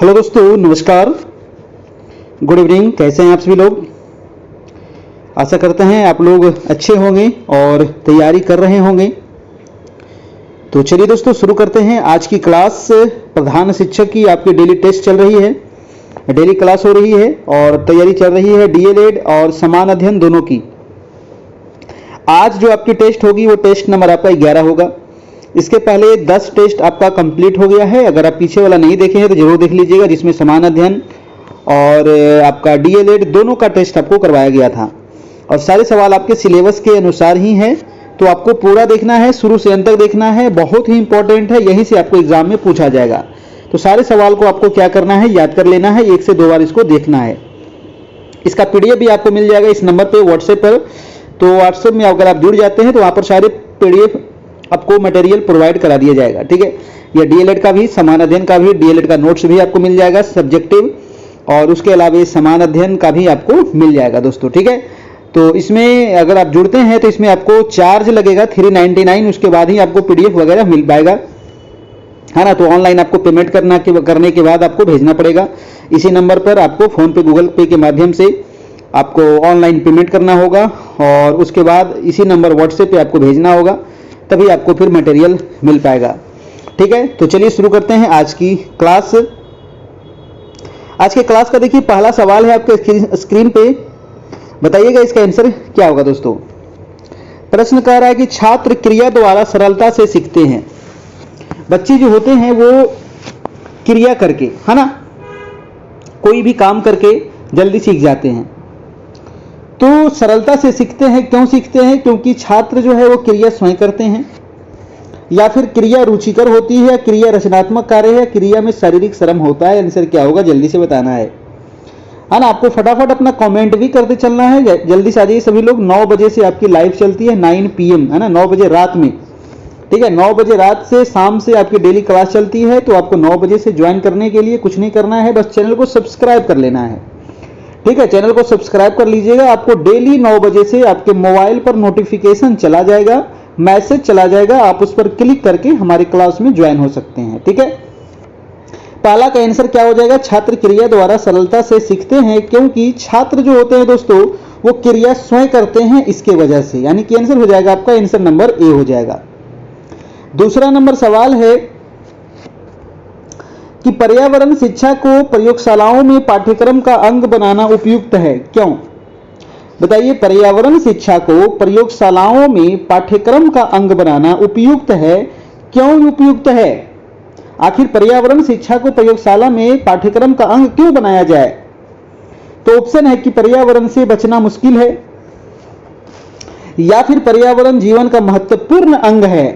Hello दोस्तों, नमस्कार, good evening. कैसे हैं आप सभी लोग? आशा करते हैं आप लोग अच्छे होंगे और तैयारी कर रहे होंगे। तो चलिए दोस्तों, शुरू करते हैं आज की क्लास। प्रधान शिक्षक की आपकी डेली टेस्ट चल रही है, डेली क्लास हो रही है और तैयारी चल रही है डीएलएड और समान अध्ययन दोनों की। आज जो आपकी टेस्ट होगी वो टेस्ट नंबर आपका 11 होगा। इसके पहले 10 टेस्ट आपका कंप्लीट हो गया है। अगर आप पीछे वाला नहीं देखे हैं तो जरूर देख लीजिएगा, जिसमें समान अध्ययन और आपका डीएलएड दोनों का टेस्ट आपको करवाया गया था और सारे सवाल आपके सिलेबस के अनुसार ही हैं। तो आपको पूरा देखना है, शुरू से अंत तक देखना है, बहुत ही इंपॉर्टेंट है। यहीं से आपको एग्जाम में पूछा जाएगा। तो सारे सवाल को आपको क्या करना है, याद कर लेना है, 1 से 2 बार इसको देखना है। इसका पीडीएफ भी आपको मिल जाएगा इस नंबर पे व्हाट्सएप पर। तो व्हाट्सएप में अगर आप जुड़ जाते हैं तो वहाँ पर सारे पीडीएफ आपको मटेरियल प्रोवाइड करा दिया जाएगा। ठीक है, यह डीएलएड का भी, समान अध्ययन का भी, डीएलएड का नोट्स भी आपको मिल जाएगा सब्जेक्टिव, और उसके अलावा समान अध्ययन का भी आपको मिल जाएगा दोस्तों। ठीक है, तो इसमें अगर आप जुड़ते हैं तो इसमें आपको चार्ज लगेगा 399, उसके बाद ही आपको पीडीएफ वगैरह मिल पाएगा, है ना। तो ऑनलाइन आपको पेमेंट करने के बाद आपको भेजना पड़ेगा। इसी नंबर पर आपको फोन पे, गूगल पे के माध्यम से आपको ऑनलाइन पेमेंट करना होगा और उसके बाद इसी नंबर व्हाट्सएप पे आपको भेजना होगा, तभी आपको फिर मटेरियल मिल पाएगा। ठीक है, तो चलिए शुरू करते हैं आज की क्लास। आज के क्लास का देखिए पहला सवाल है आपके स्क्रीन पे। बताइएगा इसका आंसर क्या होगा दोस्तों। प्रश्न कह रहा है कि छात्र क्रिया द्वारा सरलता से सीखते हैं। बच्चे जो होते हैं वो क्रिया करके, है ना, कोई भी काम करके जल्दी सीख जाते हैं। तो सरलता से सीखते हैं। क्यों सीखते हैं? क्योंकि छात्र जो है वो क्रिया स्वयं करते हैं, या फिर क्रिया रुचिकर होती है, क्रिया रचनात्मक कार्य है, क्रिया में शारीरिक श्रम होता है। आंसर क्या होगा जल्दी से बताना है ना। आपको फटाफट अपना कमेंट भी करते चलना है। जल्दी से आ जाइए सभी लोग। 9 बजे से आपकी लाइव चलती है, 9 PM, है ना, 9 बजे रात में। ठीक है, 9 बजे रात से शाम से आपकी डेली क्लास चलती है। तो आपको 9 बजे से ज्वाइन करने के लिए कुछ नहीं करना है, बस चैनल को सब्सक्राइब कर लेना है। ठीक है, चैनल को सब्सक्राइब कर लीजिएगा। आपको डेली 9 बजे से आपके मोबाइल पर नोटिफिकेशन चला जाएगा, मैसेज चला जाएगा, आप उस पर क्लिक करके हमारी क्लास में ज्वाइन हो सकते हैं। ठीक है, पहला का आंसर क्या हो जाएगा? छात्र क्रिया द्वारा सरलता से सीखते हैं, क्योंकि छात्र जो होते हैं दोस्तों वो क्रिया स्वयं करते हैं, इसके वजह से। यानी कि आंसर हो जाएगा आपका, आंसर नंबर ए हो जाएगा। दूसरा नंबर सवाल है कि पर्यावरण शिक्षा को प्रयोगशालाओं में पाठ्यक्रम का अंग बनाना उपयुक्त है। क्यों? बताइए, पर्यावरण शिक्षा को प्रयोगशालाओं में पाठ्यक्रम का अंग बनाना उपयुक्त है। क्यों उपयुक्त है? आखिर पर्यावरण शिक्षा को प्रयोगशाला में पाठ्यक्रम का अंग क्यों बनाया जाए? तो ऑप्शन है कि पर्यावरण से बचना मुश्किल है, या फिर पर्यावरण जीवन का महत्वपूर्ण अंग है,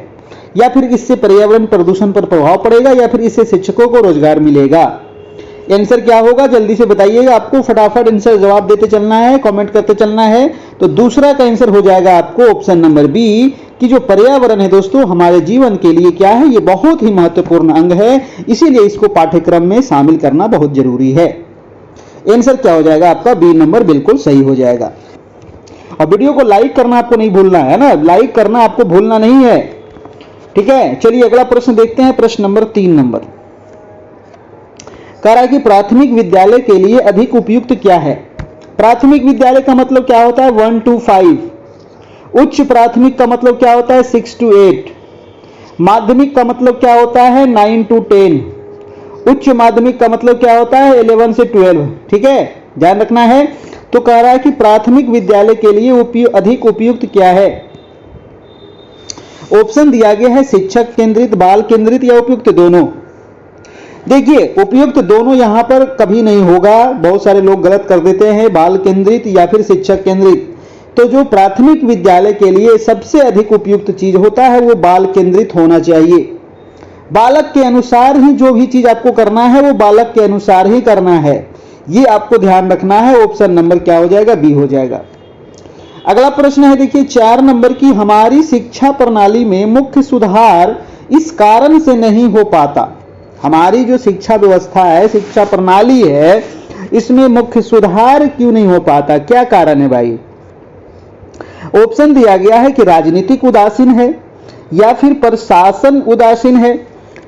या फिर इससे पर्यावरण प्रदूषण पर प्रभाव पड़ेगा, या फिर इससे शिक्षकों को रोजगार मिलेगा। आंसर क्या होगा जल्दी से बताइएगा। आपको फटाफट आंसर जवाब देते चलना है, कमेंट करते चलना है। तो दूसरा का आंसर हो जाएगा आपको ऑप्शन नंबर बी, कि जो पर्यावरण है दोस्तों हमारे जीवन के लिए क्या है, ये बहुत ही महत्वपूर्ण अंग है, इसीलिए इसको पाठ्यक्रम में शामिल करना बहुत जरूरी है। आंसर क्या हो जाएगा आपका? बी नंबर बिल्कुल सही हो जाएगा। और वीडियो को लाइक करना आपको नहीं भूलना है ना, लाइक करना आपको भूलना नहीं है। ठीक है, चलिए अगला प्रश्न देखते हैं। प्रश्न नंबर 3 नंबर कह रहा है कि प्राथमिक विद्यालय के लिए अधिक उपयुक्त क्या है। प्राथमिक विद्यालय का मतलब क्या होता है? 1 to 5। उच्च प्राथमिक का मतलब क्या होता है? 6 to 8। माध्यमिक का मतलब क्या होता है? 9 to 10। उच्च माध्यमिक का मतलब क्या होता है? 11 से 12। ठीक है, ध्यान रखना है। तो कह रहा है कि प्राथमिक विद्यालय के लिए अधिक उपयुक्त क्या है। ऑप्शन दिया गया है शिक्षक केंद्रित, बाल केंद्रित या उपयुक्त दोनों। देखिए, उपयुक्त दोनों यहां पर कभी नहीं होगा। बहुत सारे लोग गलत कर देते हैं, बाल केंद्रित या फिर शिक्षक केंद्रित। तो जो प्राथमिक विद्यालय के लिए सबसे अधिक उपयुक्त चीज होता है वो बाल केंद्रित होना चाहिए। बालक के अनुसार ही जो भी चीज आपको करना है वो बालक के अनुसार ही करना है, ये आपको ध्यान रखना है। ऑप्शन नंबर क्या हो जाएगा? बी हो जाएगा। अगला प्रश्न है देखिए 4 नंबर की, हमारी शिक्षा प्रणाली में मुख्य सुधार इस कारण से नहीं हो पाता। हमारी जो शिक्षा व्यवस्था है, शिक्षा प्रणाली है, इसमें मुख्य सुधार क्यों नहीं हो पाता? क्या कारण है भाई? ऑप्शन दिया गया है कि राजनीतिक उदासीन है, या फिर प्रशासन उदासीन है,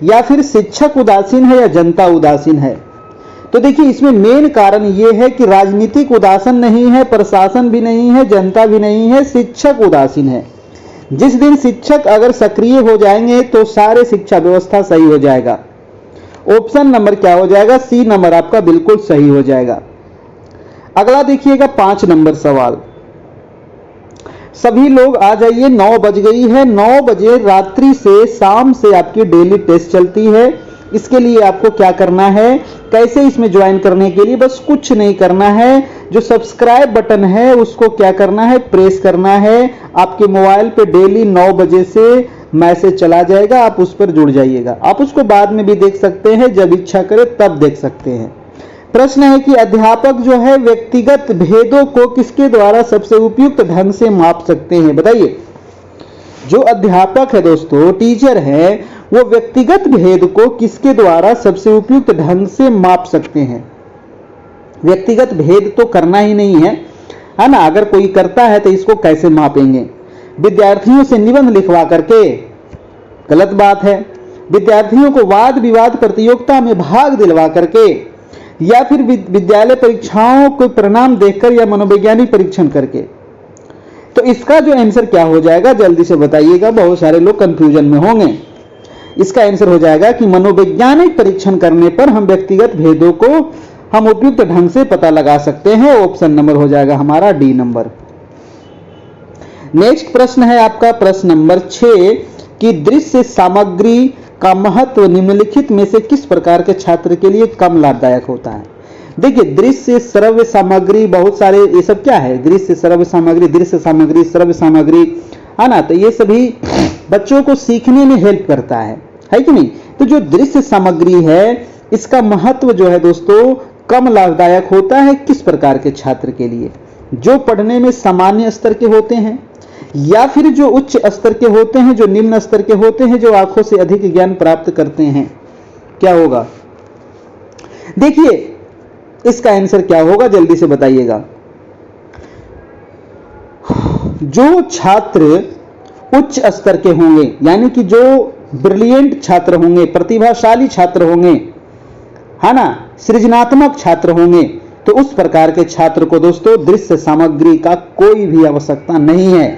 या फिर शिक्षक उदासीन है, या जनता उदासीन है। तो देखिए इसमें मेन कारण ये है कि राजनीतिक उदासीन नहीं है, प्रशासन भी नहीं है, जनता भी नहीं है, शिक्षक उदासीन है। जिस दिन शिक्षक अगर सक्रिय हो जाएंगे तो सारे शिक्षा व्यवस्था सही हो जाएगा। ऑप्शन नंबर क्या हो जाएगा? सी नंबर आपका बिल्कुल सही हो जाएगा। अगला देखिएगा 5 नंबर सवाल। सभी लोग आ जाइए, 9 बज गई है। 9 बजे रात्रि से शाम से आपकी डेली टेस्ट चलती है। इसके लिए आपको क्या करना है, कैसे इसमें ज्वाइन करने के लिए बस कुछ नहीं करना है, जो सब्सक्राइब बटन है उसको क्या करना है, प्रेस करना है। आपके मोबाइल पे डेली 9 बजे से मैसेज चला जाएगा, आप उस पर जुड़ जाइएगा। आप उसको बाद में भी देख सकते हैं, जब इच्छा करे तब देख सकते हैं। प्रश्न है कि अध्यापक जो है व्यक्तिगत भेदों को किसके द्वारा सबसे उपयुक्त ढंग से माप सकते हैं? बताइए। जो अध्यापक है दोस्तों, टीचर है, वो व्यक्तिगत भेद को किसके द्वारा सबसे उपयुक्त ढंग से माप सकते हैं? व्यक्तिगत भेद तो करना ही नहीं है ना। अगर कोई करता है तो इसको कैसे मापेंगे? विद्यार्थियों से निबंध लिखवा करके? गलत बात है। विद्यार्थियों को वाद विवाद प्रतियोगिता में भाग दिलवा करके, या फिर विद्यालय परीक्षाओं को परिणाम देखकर, या मनोवैज्ञानिक परीक्षण करके। तो इसका जो आंसर क्या हो जाएगा जल्दी से बताइएगा, बहुत सारे लोग कंफ्यूजन में होंगे। इसका आंसर हो जाएगा कि मनोवैज्ञानिक परीक्षण करने पर हम व्यक्तिगत भेदों को हम उपयुक्त ढंग से पता लगा सकते हैं। ऑप्शन नंबर हो जाएगा हमारा डी नंबर। नेक्स्ट प्रश्न है आपका प्रश्न नंबर 6 कि दृश्य सामग्री का महत्व निम्नलिखित में से किस प्रकार के छात्र के लिए कम लाभदायक होता है? देखिए दृश्य, श्रव्य सामग्री, बहुत सारे ये सब क्या है, दृश्य श्रव्य सामग्री, दृश्य सामग्री, श्रव्य सामग्री, है ना। तो ये सभी बच्चों को सीखने में हेल्प करता है कि नहीं। तो जो दृश्य सामग्री है इसका महत्व जो है दोस्तों कम लाभदायक होता है किस प्रकार के छात्र के लिए? जो पढ़ने में सामान्य स्तर के होते हैं, या फिर जो उच्च स्तर के होते हैं, जो निम्न स्तर के होते हैं, जो आंखों से अधिक ज्ञान प्राप्त करते हैं। क्या होगा? देखिए इसका आंसर क्या होगा जल्दी से बताइएगा। जो छात्र उच्च स्तर के होंगे, यानी कि जो ब्रिलियंट छात्र होंगे, प्रतिभाशाली छात्र होंगे, है ना, सृजनात्मक छात्र होंगे, तो उस प्रकार के छात्र को दोस्तों दृश्य सामग्री का कोई भी आवश्यकता नहीं है।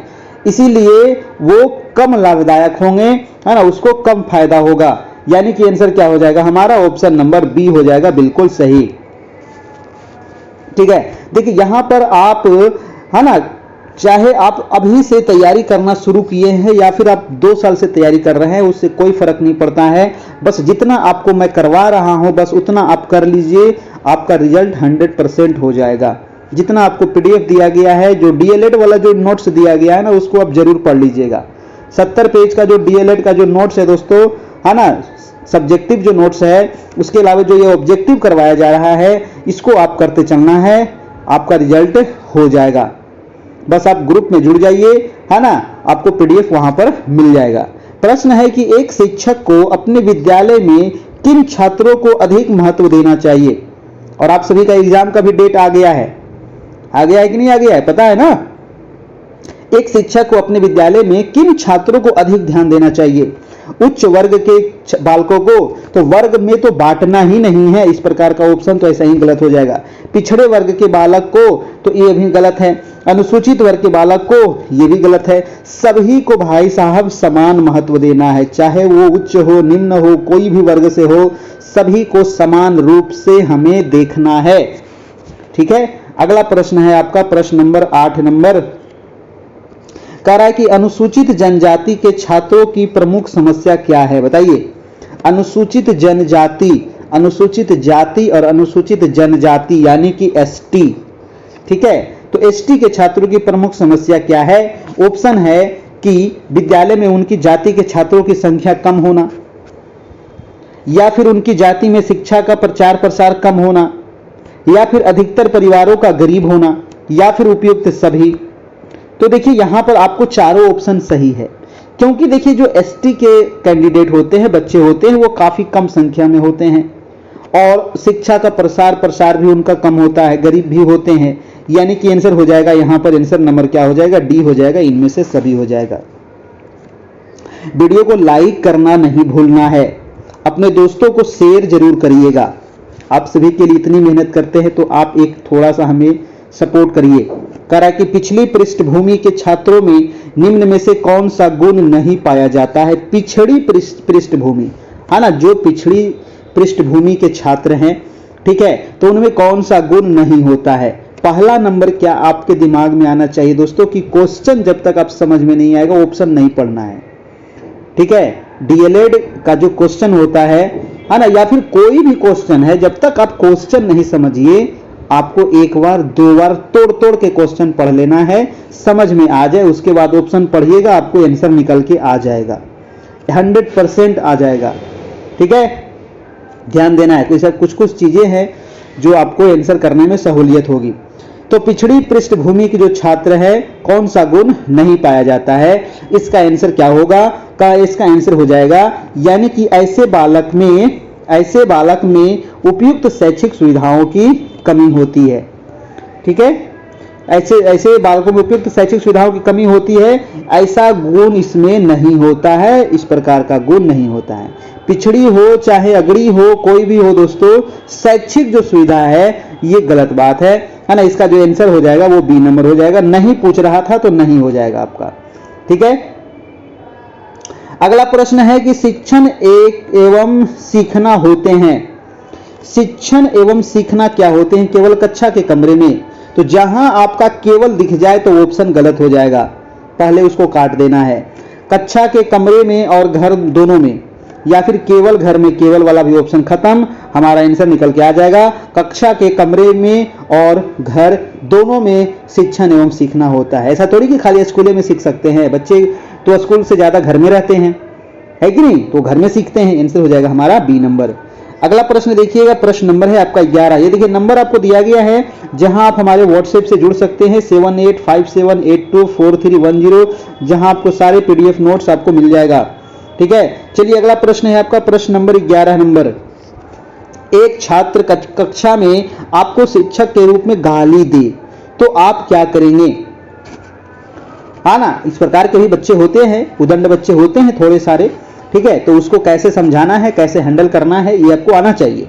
इसीलिए वो कम लाभदायक होंगे, है ना, उसको कम फायदा होगा। यानी कि आंसर क्या हो जाएगा हमारा? ऑप्शन नंबर बी हो जाएगा बिल्कुल सही। ठीक है। देखिए यहां पर आप, है ना, चाहे आप अभी से तैयारी करना शुरू किए हैं या फिर आप 2 साल से तैयारी कर रहे हैं, उससे कोई फर्क नहीं पड़ता है। बस जितना आपको मैं करवा रहा हूं बस उतना आप कर लीजिए, आपका रिजल्ट 100% हो जाएगा। जितना आपको पीडीएफ दिया गया है, जो डीएलएड वाला जो नोट्स दिया गया है ना, उसको आप जरूर पढ़ लीजिएगा। 70 पेज का जो डीएलएड का जो नोट्स है दोस्तों, है ना, सब्जेक्टिव जो नोट्स है, उसके अलावा जो ये ऑब्जेक्टिव करवाया जा रहा है, इसको आप करते चलना है, आपका रिजल्ट हो जाएगा। बस आप ग्रुप में जुड़ जाइए, है ना, आपको पीडीएफ वहां पर मिल जाएगा। प्रश्न है कि एक शिक्षक को अपने विद्यालय में किन छात्रों को अधिक महत्व देना चाहिए? और आप सभी का एग्जाम का भी डेट आ गया है कि नहीं आ गया है, पता है ना। एक शिक्षक को अपने विद्यालय में किन छात्रों को अधिक ध्यान देना चाहिए? उच्च वर्ग के बालकों को तो वर्ग में तो बांटना ही नहीं है, इस प्रकार का ऑप्शन तो ऐसा ही गलत हो जाएगा। पिछड़े वर्ग के बालक को तो ये भी गलत है। अनुसूचित वर्ग के बालक को ये भी गलत है। सभी को भाई साहब समान महत्व देना है, चाहे वो उच्च हो, निम्न हो, कोई भी वर्ग से हो, सभी को समान रूप से हमें देखना है। ठीक है। अगला प्रश्न है आपका प्रश्न नंबर 8 नंबर, कह रहा है कि अनुसूचित जनजाति के छात्रों की प्रमुख समस्या क्या है? बताइए। अनुसूचित जनजाति, अनुसूचित जाति और अनुसूचित जनजाति यानी कि एसटी। ठीक है। तो एसटी के छात्रों की प्रमुख समस्या क्या है? ऑप्शन है कि विद्यालय में उनकी जाति के छात्रों की संख्या कम होना, या फिर उनकी जाति में शिक्षा का प्रचार प्रसार कम होना, या फिर अधिकतर परिवारों का गरीब होना, या फिर उपयुक्त सभी। तो देखिए यहां पर आपको चारों ऑप्शन सही है, क्योंकि देखिए जो एसटी के कैंडिडेट होते हैं, बच्चे होते हैं, वो काफी कम संख्या में होते हैं और शिक्षा का प्रसार भी उनका कम होता है, गरीब भी होते हैं। यानी कि आंसर हो जाएगा यहां पर, आंसर नंबर क्या हो जाएगा? डी हो जाएगा, इनमें से सभी हो जाएगा। वीडियो को लाइक करना नहीं भूलना है, अपने दोस्तों को शेयर जरूर करिएगा। आप सभी के लिए इतनी मेहनत करते हैं, तो आप एक थोड़ा सा हमें सपोर्ट करिए। कह रहा है कि पिछली पृष्ठभूमि के छात्रों में निम्न में से कौन सा गुण नहीं पाया जाता है। पिछड़ी पृष्ठभूमि है ना, जो पिछड़ी पृष्ठभूमि के छात्र हैं, ठीक है, तो उनमें कौन सा गुण नहीं होता है। पहला नंबर क्या आपके दिमाग में आना चाहिए दोस्तों कि क्वेश्चन जब तक आप समझ में नहीं आएगा ऑप्शन नहीं पढ़ना है, ठीक है। डीएलएड का जो क्वेश्चन होता है ना, या फिर कोई भी क्वेश्चन है, जब तक आप क्वेश्चन नहीं समझिए, आपको एक बार दो बार तोड़ तोड़ के क्वेश्चन पढ़ लेना है, समझ में आ जाए, उसके बाद ऑप्शन पढ़िएगा, आपको आंसर निकल के आ जाएगा, 100% आ जाएगा, ठीक है। ध्यान देना है। तो ये सब कुछ कुछ चीजें हैं जो आपको आंसर करने में सहूलियत होगी। तो पिछड़ी पृष्ठभूमि के जो छात्र है, कौन सा गुण नहीं पाया जाता है, इसका आंसर क्या होगा, का इसका आंसर हो जाएगा यानी कि ऐसे बालक में उपयुक्त शैक्षिक सुविधाओं की कमी होती है, ठीक है। ऐसे बालकों में उपयुक्त शैक्षिक सुविधाओं की कमी होती है, ऐसा गुण इसमें नहीं होता है, इस प्रकार का गुण नहीं होता है। पिछड़ी हो चाहे अगड़ी हो, कोई भी हो दोस्तों, शैक्षिक जो सुविधा है ये गलत बात है ना। इसका जो आंसर हो जाएगा वो बी नंबर हो जाएगा। नहीं पूछ रहा था तो नहीं हो जाएगा आपका, ठीक है। अगला प्रश्न है कि शिक्षण एवं सीखना होते हैं। शिक्षण एवं सीखना क्या होते हैं केवल कक्षा के कमरे में। तो जहां आपका केवल दिख जाए तो ऑप्शन गलत हो जाएगा, पहले उसको काट देना है। कक्षा के कमरे में और घर दोनों में, या फिर केवल घर में, केवल वाला भी ऑप्शन खत्म, हमारा आंसर निकल के आ जाएगा। कक्षा के कमरे में और घर दोनों में शिक्षण एवं सीखना होता है। ऐसा थोड़ी कि खाली स्कूल में सीख सकते हैं, बच्चे तो स्कूल से ज्यादा घर में रहते हैं, है कि नहीं, तो घर में सीखते हैं। आंसर हो जाएगा हमारा बी नंबर। अगला प्रश्न देखिएगा, प्रश्न नंबर है आपका 11। ये देखिए नंबर आपको दिया गया है जहां आप हमारे व्हाट्सएप से जुड़ सकते हैं 7857824310, जहां आपको सारे पीडीएफ नोट्स आपको मिल जाएगा, ठीक है। चलिए अगला प्रश्न है आपका प्रश्न नंबर 11 नंबर। एक छात्र कक्षा में आपको शिक्षक के रूप में गाली दे तो आप क्या करेंगे। हाँ ना, इस प्रकार के भी बच्चे होते हैं, उदंड बच्चे होते हैं थोड़े सारे, ठीक है। तो उसको कैसे समझाना है, कैसे हैंडल करना है, ये आपको आना चाहिए।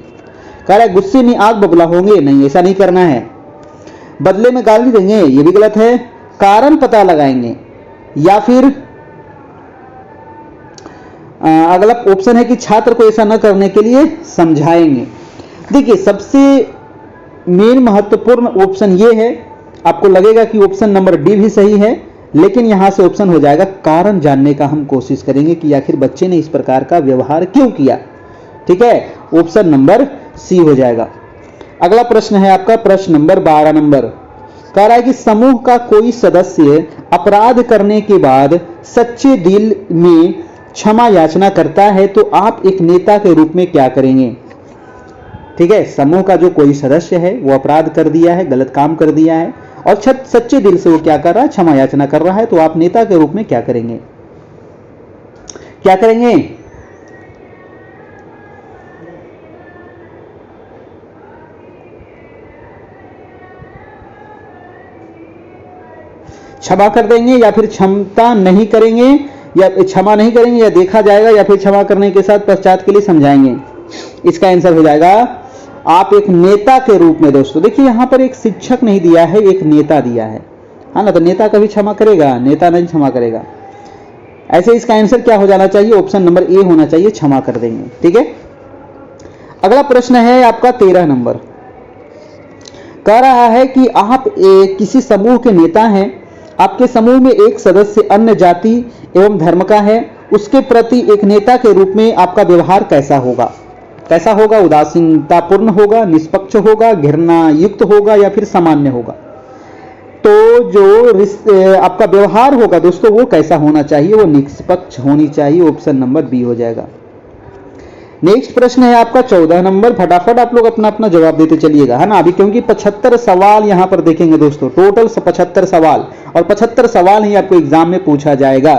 कह रहा है गुस्से में आग बबूला होंगे, नहीं ऐसा नहीं करना है। बदले में गाली देंगे, ये भी गलत है। कारण पता लगाएंगे, या फिर अगला ऑप्शन है कि छात्र को ऐसा न करने के लिए समझाएंगे। देखिए सबसे मेन महत्वपूर्ण ऑप्शन ये है, आपको लगेगा कि ऑप्शन नंबर डी भी सही है, लेकिन यहां से ऑप्शन हो जाएगा कारण जानने का हम कोशिश करेंगे कि आखिर बच्चे ने इस प्रकार का व्यवहार क्यों किया, ठीक है। ऑप्शन नंबर सी हो जाएगा। अगला प्रश्न है आपका प्रश्न नंबर 12 नंबर। कह रहा है कि समूह का कोई सदस्य अपराध करने के बाद सच्चे दिल में क्षमा याचना करता है तो आप एक नेता के रूप में क्या करेंगे, ठीक है। समूह का जो कोई सदस्य है वो अपराध कर दिया है, गलत काम कर दिया है, और सच्चे दिल से वो क्या कर रहा है, क्षमा याचना कर रहा है, तो आप नेता के रूप में क्या करेंगे, क्या करेंगे। क्षमा कर देंगे, या फिर क्षमता नहीं करेंगे, या क्षमा नहीं करेंगे, या देखा जाएगा, या फिर क्षमा करने के साथ पश्चात के लिए समझाएंगे। इसका आंसर हो जाएगा आप एक नेता के रूप में। दोस्तों देखिए यहां पर एक शिक्षक नहीं दिया है, एक नेता दिया है ना, तो नेता कभी क्षमा करेगा, नेता नहीं क्षमा करेगा। ऐसे इसका आंसर क्या हो जाना चाहिए, ऑप्शन नंबर ए होना चाहिए, क्षमा कर देंगे, ठीक है। अगला प्रश्न है आपका 13 नंबर। कह रहा है कि आप किसी समूह के नेता हैं, आपके समूह में एक सदस्य अन्य जाति एवं धर्म का है, उसके प्रति एक नेता के रूप में आपका व्यवहार कैसा होगा, कैसा होगा। उदासीनतापूर्ण होगा, निष्पक्ष होगा, घृणा युक्त होगा, या फिर सामान्य होगा। तो जो आपका व्यवहार होगा दोस्तों वो कैसा होना चाहिए, वो निष्पक्ष होनी चाहिए, ऑप्शन नंबर बी हो जाएगा। नेक्स्ट प्रश्न है आपका 14 नंबर। फटाफट आप लोग अपना अपना जवाब देते चलिएगा, है ना, अभी क्योंकि 75 सवाल यहां पर देखेंगे दोस्तों, टोटल 75 सवाल, और 75 सवाल ही आपको एग्जाम में पूछा जाएगा।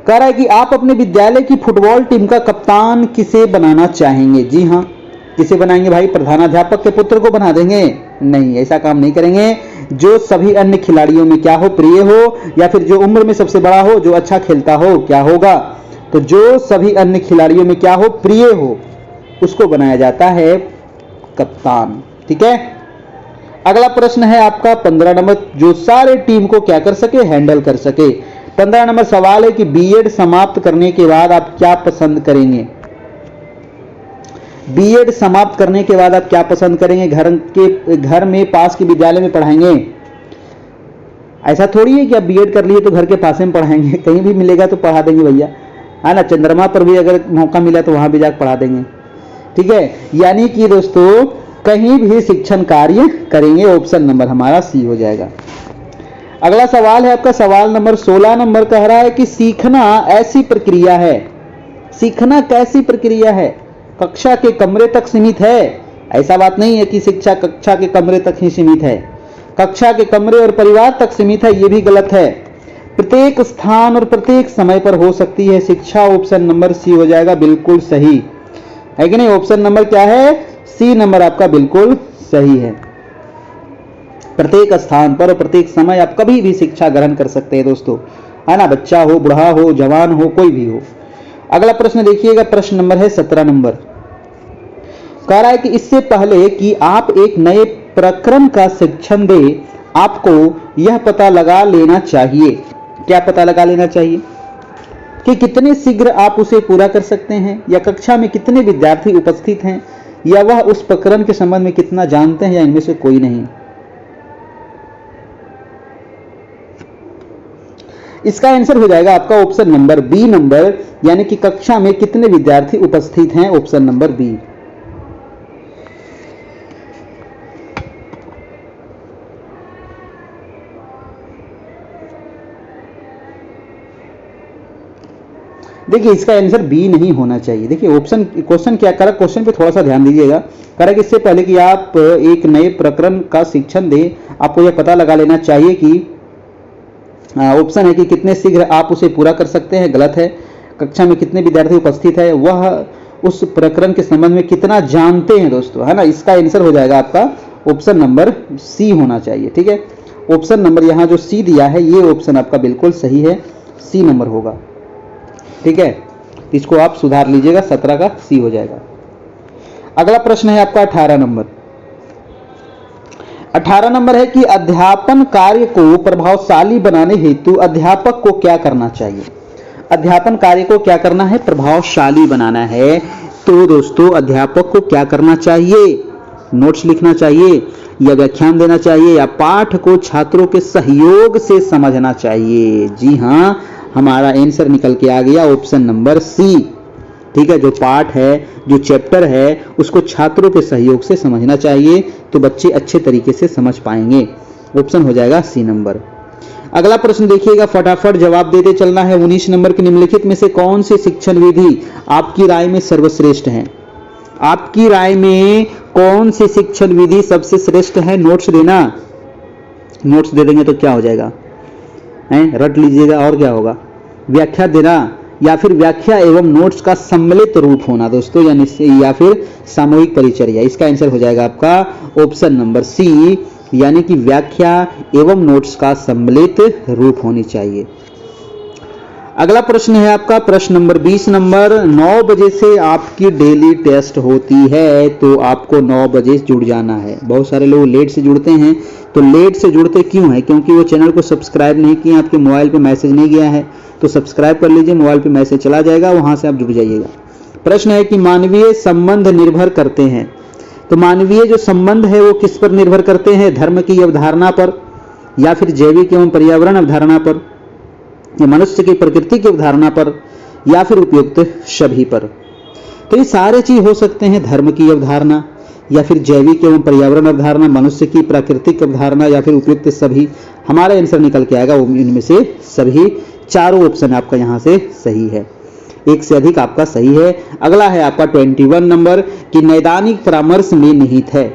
कह रहा है कि आप अपने विद्यालय की फुटबॉल टीम का कप्तान किसे बनाना चाहेंगे। जी हाँ, किसे बनाएंगे भाई, प्रधानाध्यापक के पुत्र को बना देंगे, नहीं ऐसा काम नहीं करेंगे। जो सभी अन्य खिलाड़ियों में क्या हो, प्रिय हो, या फिर जो उम्र में सबसे बड़ा हो, जो अच्छा खेलता हो, क्या होगा, तो जो सभी अन्य खिलाड़ियों में क्या हो, प्रिय हो, उसको बनाया जाता है कप्तान। ठीक है, अगला प्रश्न है आपका 15 नंबर, जो सारे टीम को क्या कर सके, हैंडल कर सके। 15 नंबर सवाल है कि बीएड समाप्त करने के बाद आप क्या पसंद करेंगे। बीएड समाप्त करने के बाद आप क्या पसंद करेंगे? घर में पास के विद्यालय में पढ़ाएंगे? ऐसा थोड़ी है कि आप बीएड कर लिए तो घर के पास में पढ़ाएंगे, कहीं भी मिलेगा तो पढ़ा देंगे भैया, है ना। चंद्रमा पर भी अगर मौका मिला तो वहां भी जाकर पढ़ा देंगे। ठीक है, यानी कि दोस्तों कहीं भी शिक्षण कार्य करेंगे। ऑप्शन नंबर हमारा सी हो जाएगा। अगला सवाल है आपका सवाल नंबर 16 नंबर कह रहा है कि सीखना ऐसी प्रक्रिया है, सीखना कैसी प्रक्रिया है, कक्षा के कमरे तक सीमित है? ऐसा बात नहीं है कि शिक्षा कक्षा के कमरे तक ही सीमित है, कक्षा के कमरे और परिवार तक सीमित है, यह भी गलत है। प्रत्येक स्थान और प्रत्येक समय पर हो सकती है शिक्षा। ऑप्शन नंबर सी हो जाएगा बिल्कुल सही, है कि नहीं। ऑप्शन नंबर क्या है, सी नंबर आपका बिल्कुल सही है। प्रत्येक स्थान पर और प्रत्येक समय आप कभी भी शिक्षा ग्रहण कर सकते हैं दोस्तों, है ना। बच्चा हो, बूढ़ा हो, जवान हो, कोई भी हो। अगला प्रश्न देखिएगा, प्रश्न नंबर है 17 नंबर, कह रहा है कि इससे पहले कि आप एक नए प्रकरण का शिक्षण दे, आपको यह पता लगा लेना चाहिए। क्या पता लगा लेना चाहिए? कि कितने शीघ्र आप उसे पूरा कर सकते हैं, या कक्षा में कितने विद्यार्थी उपस्थित हैं, या वह उस प्रकरण के संबंध में कितना जानते हैं, या इनमें से कोई नहीं। इसका आंसर हो जाएगा आपका ऑप्शन नंबर बी नंबर, यानी कि कक्षा में कितने विद्यार्थी उपस्थित हैं। Option number B. देखिए इसका आंसर बी नहीं होना चाहिए। देखिए ऑप्शन, क्वेश्चन क्या करा, क्वेश्चन पे थोड़ा सा ध्यान दीजिएगा। करा कि इससे पहले कि आप एक नए प्रकरण का शिक्षण दें, आपको यह पता लगा लेना चाहिए कि ऑप्शन है कि कितने शीघ्र आप उसे पूरा कर सकते हैं, गलत है। कक्षा में कितने विद्यार्थी उपस्थित है, वह उस प्रकरण के संबंध में कितना जानते हैं दोस्तों, है ना। इसका आंसर हो जाएगा आपका ऑप्शन नंबर सी होना चाहिए। ठीक है, ऑप्शन नंबर यहाँ जो सी दिया है ये ऑप्शन आपका बिल्कुल सही है, सी नंबर होगा। ठीक है, इसको आप सुधार लीजिएगा, 17 का सी हो जाएगा। अगला प्रश्न है आपका 18 नंबर। 18 नंबर है कि अध्यापन कार्य को प्रभावशाली बनाने हेतु अध्यापक को क्या करना चाहिए। अध्यापन कार्य को क्या करना है, प्रभावशाली बनाना है। तो दोस्तों अध्यापक को क्या करना चाहिए, नोट्स लिखना चाहिए, या व्याख्यान देना चाहिए, या पाठ को छात्रों के सहयोग से समझना चाहिए। जी हां, हमारा आंसर निकल के आ गया ऑप्शन नंबर सी। ठीक है, जो पाठ है, जो चैप्टर है, उसको छात्रों के सहयोग से समझना चाहिए, तो बच्चे अच्छे तरीके से समझ पाएंगे। ऑप्शन हो जाएगा सी नंबर। अगला प्रश्न देखिएगा, फटाफट जवाब देते चलना है। 19 नंबर के निम्नलिखित में से कौन सी शिक्षण विधि आपकी राय में सर्वश्रेष्ठ है। आपकी राय में कौन सी शिक्षण विधि सबसे श्रेष्ठ है। नोट्स देना, नोट्स दे देंगे तो क्या हो जाएगा, हैं, रट लीजिएगा, और क्या होगा, व्याख्या देना, या फिर व्याख्या एवं नोट्स का सम्मिलित रूप होना दोस्तों, या फिर सामूहिक परिचर्या। इसका आंसर हो जाएगा आपका ऑप्शन नंबर सी, यानी कि व्याख्या एवं नोट्स का सम्मिलित रूप होनी चाहिए। अगला प्रश्न है आपका प्रश्न नंबर 20 नंबर। 9 बजे से आपकी डेली टेस्ट होती है, तो आपको 9 बजे जुड़ जाना है। बहुत सारे लोग लेट से जुड़ते हैं, तो लेट से जुड़ते क्यों है, क्योंकि वो चैनल को सब्सक्राइब नहीं किए, आपके मोबाइल पे मैसेज नहीं गया है, तो सब्सक्राइब कर लीजिए, मोबाइल पे मैसेज चला जाएगा, वहां से आप जुड़ जाइएगा। प्रश्न है कि मानवीय संबंध निर्भर करते हैं, तो मानवीय जो संबंध है वो किस पर निर्भर करते हैं, धर्म की अवधारणा पर, या फिर जैविक एवं पर्यावरण अवधारणा पर, या मनुष्य की प्रकृति की अवधारणा पर, या फिर उपयुक्त सभी पर। तो ये सारे चीज हो सकते हैं, धर्म की अवधारणा, या फिर जैविक एवं पर्यावरण अवधारणा, मनुष्य की प्राकृतिक अवधारणा, या फिर उपयुक्त सभी। हमारा आंसर निकल के आएगा इनमें से सभी। चारों ऑप्शन आपका यहाँ से सही है, एक से अधिक आपका सही है। अगला है आपका 21 नंबर कि नैदानिक परामर्श में निहित है।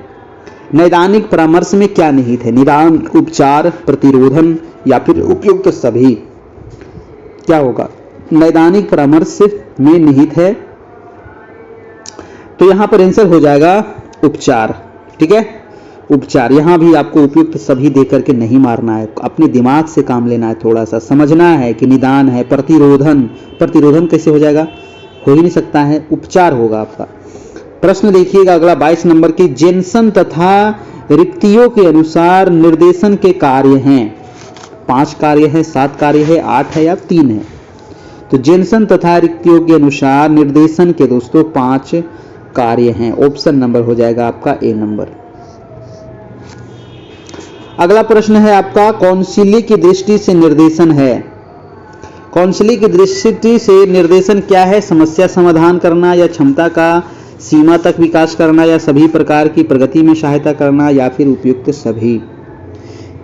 नैदानिक परामर्श में क्या निहित है, निदान, उपचार, प्रतिरोधन, या फिर उपयुक्त सभी। क्या होगा, नैदानिक परामर्श में निहित है, तो यहां पर आंसर हो जाएगा उपचार। ठीक है, उपचार। यहां भी आपको उपयुक्त सभी देकर के नहीं मारना है, अपने दिमाग से काम लेना है, थोड़ा सा समझना है कि निदान है, प्रतिरोधन। प्रतिरोधन कैसे हो जाएगा, हो ही नहीं सकता है, उपचार होगा आपका। प्रश्न देखिएगा अगला 22 नंबर की, जेनसन तथा रिक्तियों के अनुसार निर्देशन के कार्य हैं। 5 कार्य है, 7 कार्य है, 8 है या 3 है? तो जेनसन तथा रिक्तियों के अनुसार निर्देशन के दोस्तों 5 कार्य हैं। ऑप्शन नंबर हो जाएगा आपका ए नंबर। अगला प्रश्न है आपका, कौंसिली की दृष्टि से निर्देशन है। कौंसिली की दृष्टि से निर्देशन क्या है? समस्या समाधान करना या क्षमता का सीमा तक विकास करना या सभी प्रकार की प्रगति में सहायता करना या फिर उपयुक्त सभी।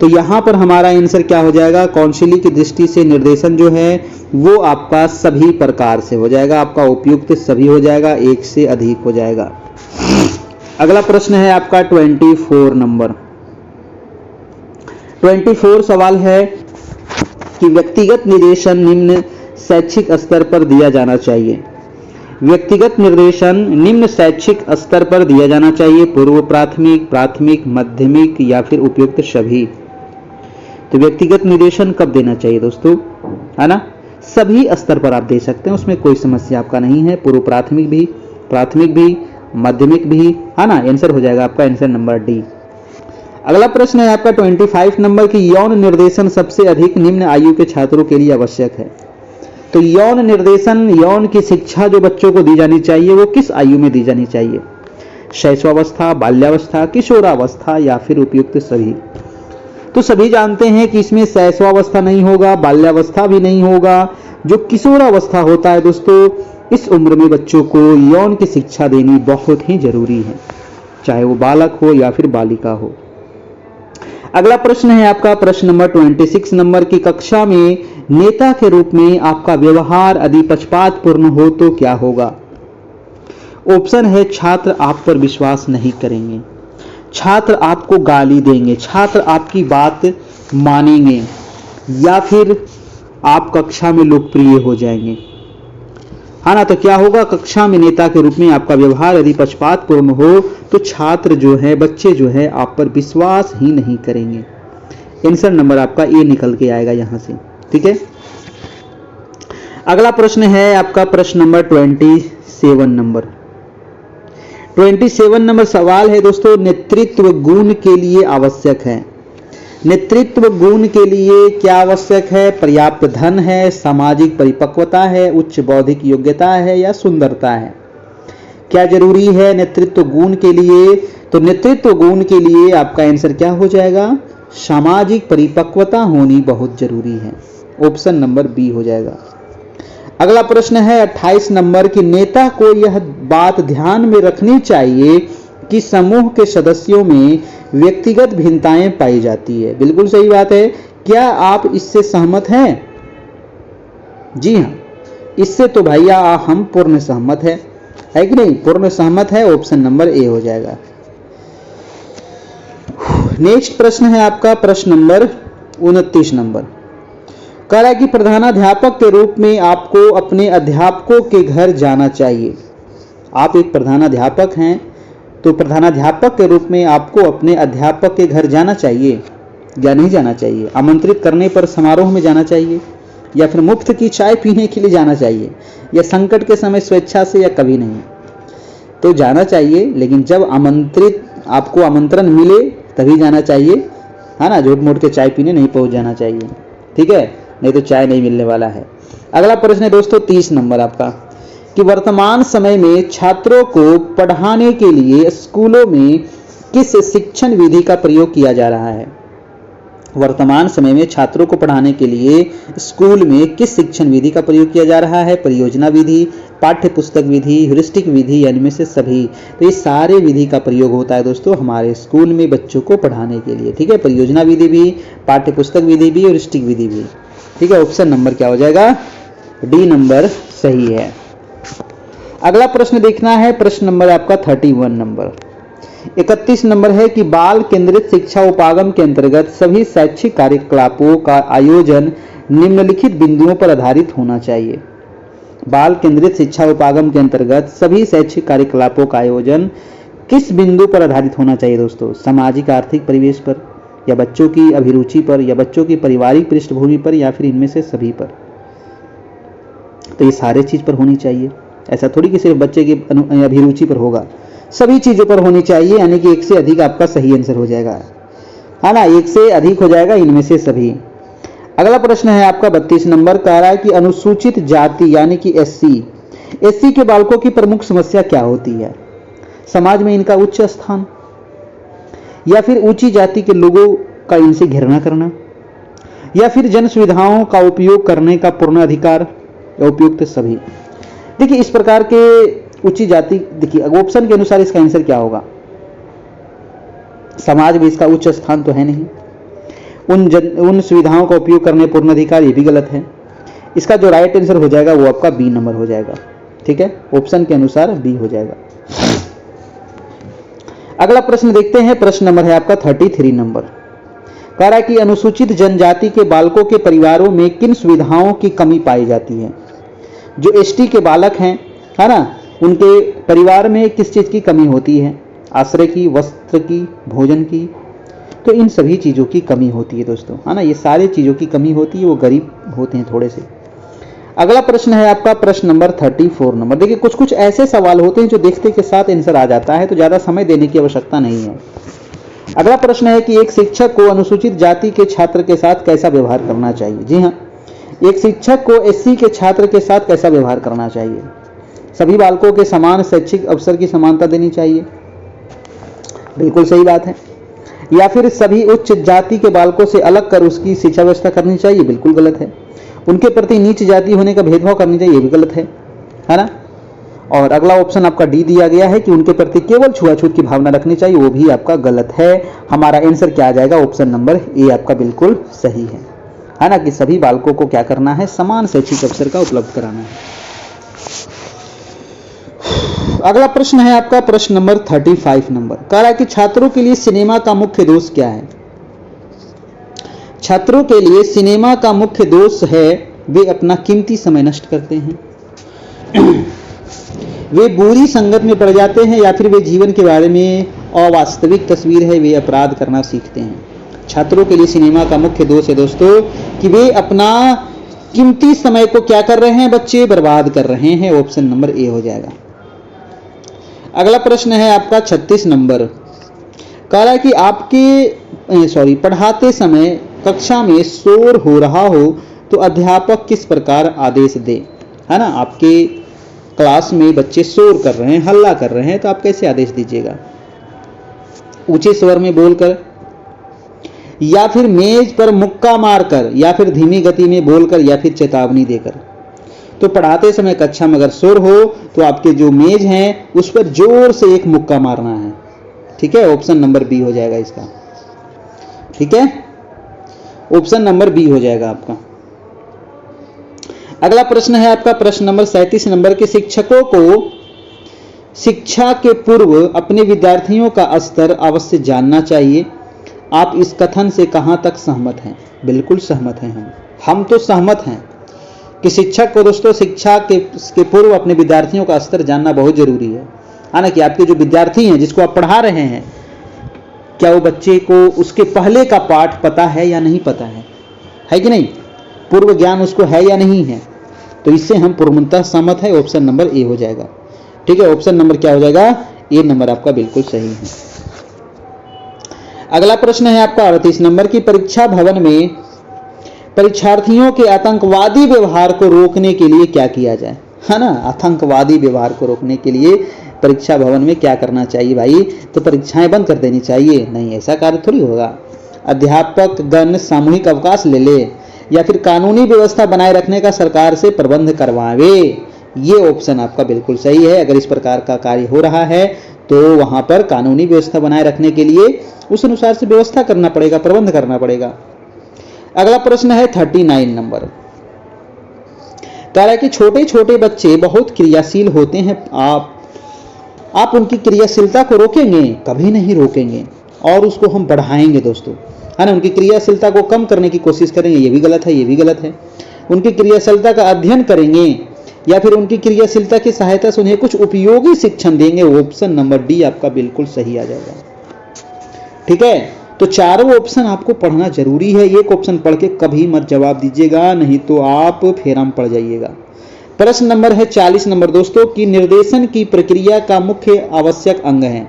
तो यहां पर हमारा आंसर क्या हो जाएगा? कौंसिली की दृष्टि से निर्देशन जो है वो आपका सभी प्रकार से हो जाएगा, आपका उपयुक्त सभी हो जाएगा, एक से अधिक हो जाएगा। अगला प्रश्न है आपका 24 नंबर। 24 सवाल है कि व्यक्तिगत निर्देशन निम्न शैक्षिक स्तर पर दिया जाना चाहिए। व्यक्तिगत निर्देशन निम्न शैक्षिक स्तर पर दिया जाना चाहिए, पूर्व प्राथमिक, प्राथमिक, माध्यमिक या फिर उपयुक्त सभी। तो व्यक्तिगत निर्देशन कब देना चाहिए दोस्तों? है ना, सभी स्तर पर आप दे सकते हैं, उसमें कोई समस्या आपका नहीं है। पूर्व प्राथमिक भी, प्राथमिक भी, माध्यमिक भी, है ना। आंसर हो जाएगा आपका आंसर नंबर डी। अगला प्रश्न है आपका 25 नंबर की, यौन निर्देशन सबसे अधिक निम्न आयु के छात्रों के लिए आवश्यक है। तो यौन निर्देशन, यौन की शिक्षा जो बच्चों को दी जानी चाहिए वो किस आयु में दी जानी चाहिए? शैशवावस्था, बाल्यावस्था, किशोरावस्था या फिर उपयुक्त सभी। तो सभी जानते हैं कि इसमें शैशवावस्था नहीं होगा, बाल्यावस्था भी नहीं होगा। जो किशोरावस्था होता है दोस्तों, इस उम्र में बच्चों को यौन की शिक्षा देनी बहुत ही जरूरी है, चाहे वो बालक हो या फिर बालिका हो। अगला प्रश्न है आपका प्रश्न नंबर 26 नंबर की, कक्षा में नेता के रूप में आपका व्यवहार यदि पक्षपातपूर्ण हो तो क्या होगा? ऑप्शन है, छात्र आप पर विश्वास नहीं करेंगे, छात्र आपको गाली देंगे, छात्र आपकी बात मानेंगे या फिर आप कक्षा में लोकप्रिय हो जाएंगे। हाँ ना, तो क्या होगा? कक्षा में नेता के रूप में आपका व्यवहार यदि पक्षपातपूर्ण हो तो छात्र जो है, बच्चे जो है आप पर विश्वास ही नहीं करेंगे। आंसर नंबर आपका ए निकल के आएगा यहां से, ठीक है। अगला प्रश्न है आपका प्रश्न नंबर 27 नंबर। 27 नंबर सवाल है दोस्तों, नेतृत्व गुण के लिए आवश्यक है। नेतृत्व गुण के लिए क्या आवश्यक है? पर्याप्त धन है, सामाजिक परिपक्वता है, उच्च बौद्धिक योग्यता है या सुंदरता है। क्या जरूरी है नेतृत्व गुण के लिए? तो नेतृत्व गुण के लिए आपका आंसर क्या हो जाएगा? सामाजिक परिपक्वता होनी बहुत जरूरी है। ऑप्शन नंबर बी हो जाएगा। अगला प्रश्न है 28 नंबर की, नेता को यह बात ध्यान में रखनी चाहिए कि समूह के सदस्यों में व्यक्तिगत भिन्नताएं पाई जाती है। बिल्कुल सही बात है। क्या आप इससे सहमत हैं? जी हाँ, इससे तो भैया हम पूर्ण सहमत है कि नहीं? पूर्ण सहमत है। ऑप्शन नंबर ए हो जाएगा। नेक्स्ट प्रश्न है आपका प्रश्न नंबर 29 नंबर। कह रहा है कि प्रधानाध्यापक के रूप में आपको अपने अध्यापकों के घर जाना चाहिए। आप एक प्रधानाध्यापक हैं तो प्रधानाध्यापक के रूप में आपको अपने अध्यापक के घर जाना चाहिए या नहीं जाना चाहिए? आमंत्रित करने पर समारोह में जाना चाहिए या फिर मुफ्त की चाय पीने के लिए जाना चाहिए या संकट के समय स्वेच्छा से या कभी नहीं? तो जाना चाहिए, लेकिन जब आपको आमंत्रण मिले तभी जाना चाहिए, है ना। झूठ मूठ के चाय पीने नहीं पहुंच जाना चाहिए, ठीक है, नहीं तो चाय नहीं मिलने वाला है। अगला प्रश्न है दोस्तों 30 नंबर आपका कि वर्तमान समय में छात्रों को पढ़ाने के लिए स्कूलों में किस शिक्षण विधि का प्रयोग किया जा रहा है? वर्तमान समय में छात्रों को पढ़ाने के लिए स्कूल में किस शिक्षण विधि का प्रयोग किया जा रहा है? परियोजना विधि, पाठ्य पुस्तक विधि, ह्यूरिस्टिक विधि या इनमें से सभी। तो ये सारे विधि का प्रयोग होता है दोस्तों हमारे स्कूल में बच्चों को पढ़ाने के लिए, ठीक है। परियोजना विधि भी, पाठ्य पुस्तक विधि भी, ह्यूरिस्टिक विधि भी, ठीक है। ऑप्शन नंबर क्या हो जाएगा? डी नंबर सही है। अगला प्रश्न देखना है प्रश्न नंबर आपका 31 नंबर। 31 नंबर है कि बाल केंद्रित शिक्षा उपागम के अंतर्गत सभी शैक्षिक कार्यकलापों का आयोजन निम्नलिखित बिंदुओं पर आधारित होना चाहिए। बाल केंद्रित शिक्षा उपागम के अंतर्गत सभी शैक्षिक कार्यकलापों का आयोजन किस बिंदु पर आधारित होना चाहिए दोस्तों? सामाजिक आर्थिक परिवेश पर, या बच्चों की अभिरुचि पर, या बच्चों की पारिवारिक पृष्ठभूमि पर, या फिर इनमें से सभी पर। तो ये सारे चीज पर होनी चाहिए, ऐसा थोड़ी कि सिर्फ बच्चे की अभिरुचि पर होगा। सभी चीजों पर होनी चाहिए, यानी कि एक से अधिक आपका सही आंसर हो जाएगा, है ना, एक से अधिक हो जाएगा इनमें से सभी। अगला प्रश्न है आपका 32 नंबर, कह रहा है कि अनुसूचित जाति यानी कि एससी के बालकों की प्रमुख समस्या क्या होती है? समाज में इनका उच्च स्थान, या फिर ऊंची जाति के लोगों का इनसे घृणा करना, या फिर जन सुविधाओं का उपयोग करने का पूर्ण अधिकार, या उपयुक्त सभी। देखिए इस प्रकार के ऊंची जाति, देखिए ऑप्शन के अनुसार इसका आंसर क्या होगा? समाज में इसका उच्च स्थान तो है नहीं, उन सुविधाओं का उपयोग करने पूर्ण अधिकार, ये भी गलत है। इसका जो राइट आंसर हो जाएगा वो आपका बी नंबर हो जाएगा, ठीक है, ऑप्शन के अनुसार बी हो जाएगा। अगला प्रश्न देखते हैं, प्रश्न नंबर है आपका 33 नंबर, कह रहा है कि अनुसूचित जनजाति के बालकों के परिवारों में किन सुविधाओं की कमी पाई जाती है? जो एसटी के बालक हैं, है ना, उनके परिवार में किस चीज की कमी होती है? आश्रय की, वस्त्र की, भोजन की, तो इन सभी चीजों की कमी होती है दोस्तों, है ना, ये सारी चीजों की कमी होती है, वो गरीब होते हैं थोड़े से। अगला प्रश्न है आपका प्रश्न नंबर 34 नंबर। देखिए कुछ कुछ ऐसे सवाल होते हैं जो देखते के साथ आंसर आ जाता है, तो ज्यादा समय देने की आवश्यकता नहीं है। अगला प्रश्न है कि एक शिक्षक को अनुसूचित जाति के छात्र के साथ कैसा व्यवहार करना चाहिए? जी हाँ, एक शिक्षक को एससी के छात्र के साथ कैसा व्यवहार करना चाहिए? सभी बालकों के समान शैक्षिक अवसर की समानता देनी चाहिए, बिल्कुल सही बात है। या फिर सभी उच्च जाति के बालकों से अलग कर उसकी शिक्षा व्यवस्था करनी चाहिए, बिल्कुल गलत है। उनके प्रति नीच जाति होने का भेदभाव करनी चाहिए, ये भी गलत है ना। और अगला ऑप्शन आपका डी दिया गया है कि उनके प्रति केवल छुआछूत की भावना रखनी चाहिए, वो भी आपका गलत है। हमारा आंसर क्या आ जाएगा? ऑप्शन नंबर ए आपका बिल्कुल सही है ना, कि सभी बालकों को क्या करना है? समान शैक्षिक अवसर का उपलब्ध कराना है। अगला प्रश्न है आपका प्रश्न नंबर 35 नंबर, कह रहा है कि छात्रों के लिए सिनेमा का मुख्य दोष क्या है? छात्रों के लिए सिनेमा का मुख्य दोष है वे अपना कीमती समय नष्ट करते हैं, वे बुरी संगत में पड़ जाते हैं, या फिर वे जीवन के बारे में अवास्तविक तस्वीर है, वे अपराध करना सीखते हैं। छात्रों के लिए सिनेमा का मुख्य दोष है दोस्तों कि वे अपना कीमती समय को क्या कर रहे हैं बच्चे? बर्बाद कर रहे हैं। ऑप्शन नंबर ए हो जाएगा। अगला प्रश्न है आपका 36 नंबर, कह रहा है कि आपके पढ़ाते समय कक्षा में शोर हो रहा हो तो अध्यापक किस प्रकार आदेश दे? है ना, आपके क्लास में बच्चे शोर कर रहे हैं, हल्ला कर रहे हैं, तो आप कैसे आदेश दीजिएगा? ऊंचे स्वर में बोलकर, या फिर मेज पर मुक्का मारकर, या फिर धीमी गति में बोलकर, या फिर चेतावनी देकर। तो पढ़ाते समय कक्षा में अगर शोर हो तो आपके जो मेज हैं उस पर जोर से एक मुक्का मारना है, ठीक है, ऑप्शन नंबर बी हो जाएगा इसका, ठीक है, ऑप्शन नंबर बी हो जाएगा आपका। अगला प्रश्न है आपका प्रश्न नंबर 37 नंबर के शिक्षकों को शिक्षा के पूर्व अपने विद्यार्थियों का स्तर अवश्य जानना चाहिए। आप इस कथन से कहां तक सहमत हैं? बिल्कुल सहमत हैं हम तो सहमत हैं कि शिक्षक को दोस्तों शिक्षा के पूर्व अपने विद्यार्थियों का स्तर जानना बहुत जरूरी है ना, कि आपके जो विद्यार्थी हैं जिसको आप पढ़ा रहे हैं, क्या वो बच्चे को उसके पहले का पाठ पता है या नहीं पता है कि नहीं? पूर्व ज्ञान उसको है या नहीं है? तो इससे हम पूर्णतः सहमत है, ऑप्शन नंबर ए हो जाएगा, ठीक है, ऑप्शन नंबर क्या हो जाएगा? ए नंबर आपका बिल्कुल सही है। अगला प्रश्न है आपका 38 नंबर की परीक्षा भवन में परीक्षार्थियों के आतंकवादी व्यवहार को रोकने के लिए क्या किया जाए? है ना, आतंकवादी व्यवहार को रोकने के लिए परीक्षा भवन में क्या करना चाहिए भाई? तो परीक्षाएं बंद कर देनी चाहिए? नहीं, ऐसा कार्य थोड़ी होगा। अध्यापक गण सामूहिक अवकाश ले ले, या फिर कानूनी व्यवस्था बनाए रखने का सरकार से प्रबंध करवावे। ये ऑप्शन आपका बिल्कुल सही है। अगर इस प्रकार का कार्य हो रहा है तो वहां पर कानूनी व्यवस्था बनाए रखने के लिए उस अनुसार से व्यवस्था करना पड़ेगा, प्रबंध करना पड़ेगा। अगला प्रश्न है 39 नंबर, कह रहा है कि छोटे छोटे बच्चे बहुत क्रियाशील होते हैं, आप उनकी क्रियाशीलता को रोकेंगे? कभी नहीं रोकेंगे, और उसको हम बढ़ाएंगे दोस्तों, है ना। उनकी क्रियाशीलता को कम करने की कोशिश करेंगे, ये भी गलत है, ये भी गलत है। उनकी क्रियाशीलता का अध्ययन करेंगे, या फिर उनकी क्रियाशीलता की सहायता से उन्हें कुछ उपयोगी शिक्षण देंगे। ऑप्शन नंबर डी आपका बिल्कुल सही आ जाएगा, ठीक है। तो चारों ऑप्शन आपको पढ़ना जरूरी है। एक ऑप्शन पढ़ के कभी मत जवाब दीजिएगा, नहीं तो आप फेराम पड़ जाइएगा। प्रश्न नंबर है 40 नंबर दोस्तों कि निर्देशन की प्रक्रिया का मुख्य आवश्यक अंग है।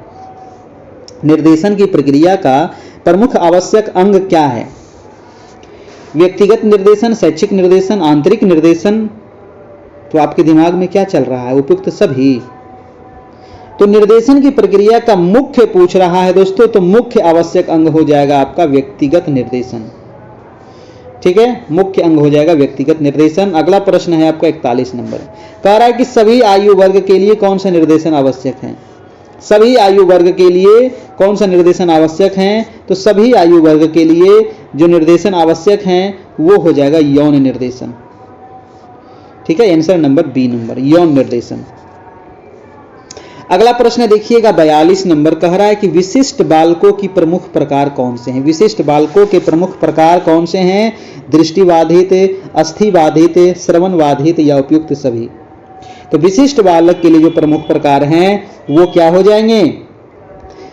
निर्देशन की प्रक्रिया का प्रमुख आवश्यक अंग क्या है? व्यक्तिगत निर्देशन, शैक्षिक निर्देशन, आंतरिक निर्देशन। तो आपके दिमाग में क्या चल रहा है? उपयुक्त सभी। तो निर्देशन की प्रक्रिया का मुख्य पूछ रहा है दोस्तों, तो मुख्य आवश्यक अंग हो जाएगा आपका व्यक्तिगत निर्देशन। ठीक है, मुख्य अंग हो जाएगा व्यक्तिगत निर्देशन। अगला प्रश्न है आपका 41 नंबर, कह रहा है कि सभी आयु वर्ग के लिए कौन सा निर्देशन आवश्यक है? सभी आयु वर्ग के लिए कौन सा निर्देशन आवश्यक है? तो सभी आयु वर्ग के लिए जो निर्देशन आवश्यक है वो हो जाएगा यौन निर्देशन। ठीक है, आंसर नंबर बी नंबर, यौन निर्देशन। अगला प्रश्न देखिएगा 42 नंबर, कह रहा है कि विशिष्ट बालकों की प्रमुख प्रकार कौन से हैं? विशिष्ट बालकों के प्रमुख प्रकार कौन से हैं? दृष्टिबाधित, अस्थिबाधित, श्रवण बाधित या उपयुक्त सभी। तो विशिष्ट बालक के लिए जो प्रमुख प्रकार हैं वो क्या हो जाएंगे?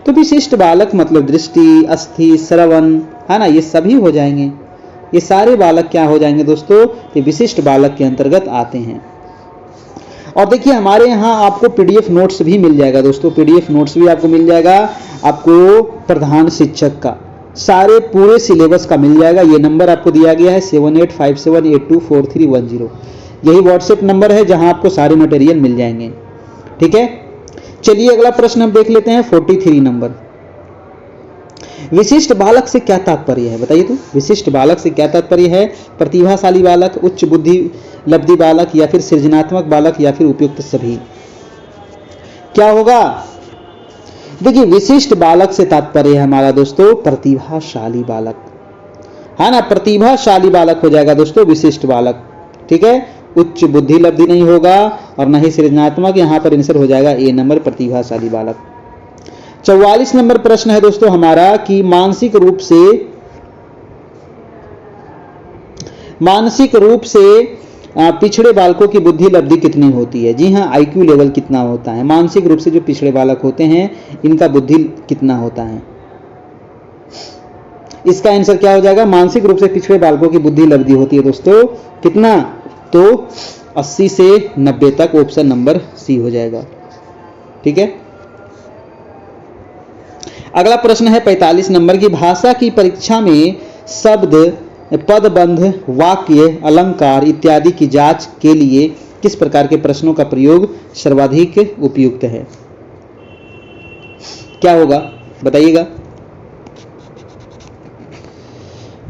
तो विशिष्ट बालक मतलब दृष्टि, अस्थि, श्रवण, है ना, ये सभी हो जाएंगे। ये सारे बालक क्या हो जाएंगे दोस्तों? ये विशिष्ट बालक के अंतर्गत आते हैं। और देखिए हमारे यहाँ आपको पीडीएफ नोट्स भी मिल जाएगा दोस्तों, पीडीएफ नोट्स भी आपको मिल जाएगा, आपको प्रधान शिक्षक का सारे पूरे सिलेबस का मिल जाएगा। ये नंबर आपको दिया गया है 7857824310, यही व्हाट्सएप नंबर है जहां आपको सारे मटेरियल मिल जाएंगे। ठीक है, चलिए अगला प्रश्न हम देख लेते हैं 43 नंबर। विशिष्ट बालक से क्या तात्पर्य है? बताइए तो, विशिष्ट बालक से क्या तात्पर्य है? प्रतिभाशाली बालक, उच्च बुद्धि लब्धि बालक, या फिर सृजनात्मक बालक, या फिर उपयुक्त सभी। क्या होगा? देखिए विशिष्ट बालक से तात्पर्य है हमारा दोस्तों प्रतिभाशाली बालक, है ना, प्रतिभाशाली बालक हो जाएगा दोस्तों विशिष्ट बालक। ठीक है, उच्च बुद्धि लब्धि नहीं होगा और न ही सृजनात्मक, यहां पर आंसर हो जाएगा ए नंबर, प्रतिभाशाली बालक। 44 नंबर प्रश्न है दोस्तों हमारा कि मानसिक रूप से पिछड़े बालकों की बुद्धि लब्धि कितनी होती है? जी हाँ, आईक्यू लेवल कितना होता है? मानसिक रूप से जो पिछड़े बालक होते हैं इनका बुद्धि कितना होता है? इसका आंसर क्या हो जाएगा? मानसिक रूप से पिछड़े बालकों की बुद्धि लब्धि होती है दोस्तों कितना? तो 80 से 90 तक, ऑप्शन नंबर सी हो जाएगा। ठीक है, अगला प्रश्न है 45 नंबर की भाषा की परीक्षा में शब्द, पदबंध, वाक्य, अलंकार इत्यादि की जांच के लिए किस प्रकार के प्रश्नों का प्रयोग सर्वाधिक उपयुक्त है? क्या होगा बताइएगा?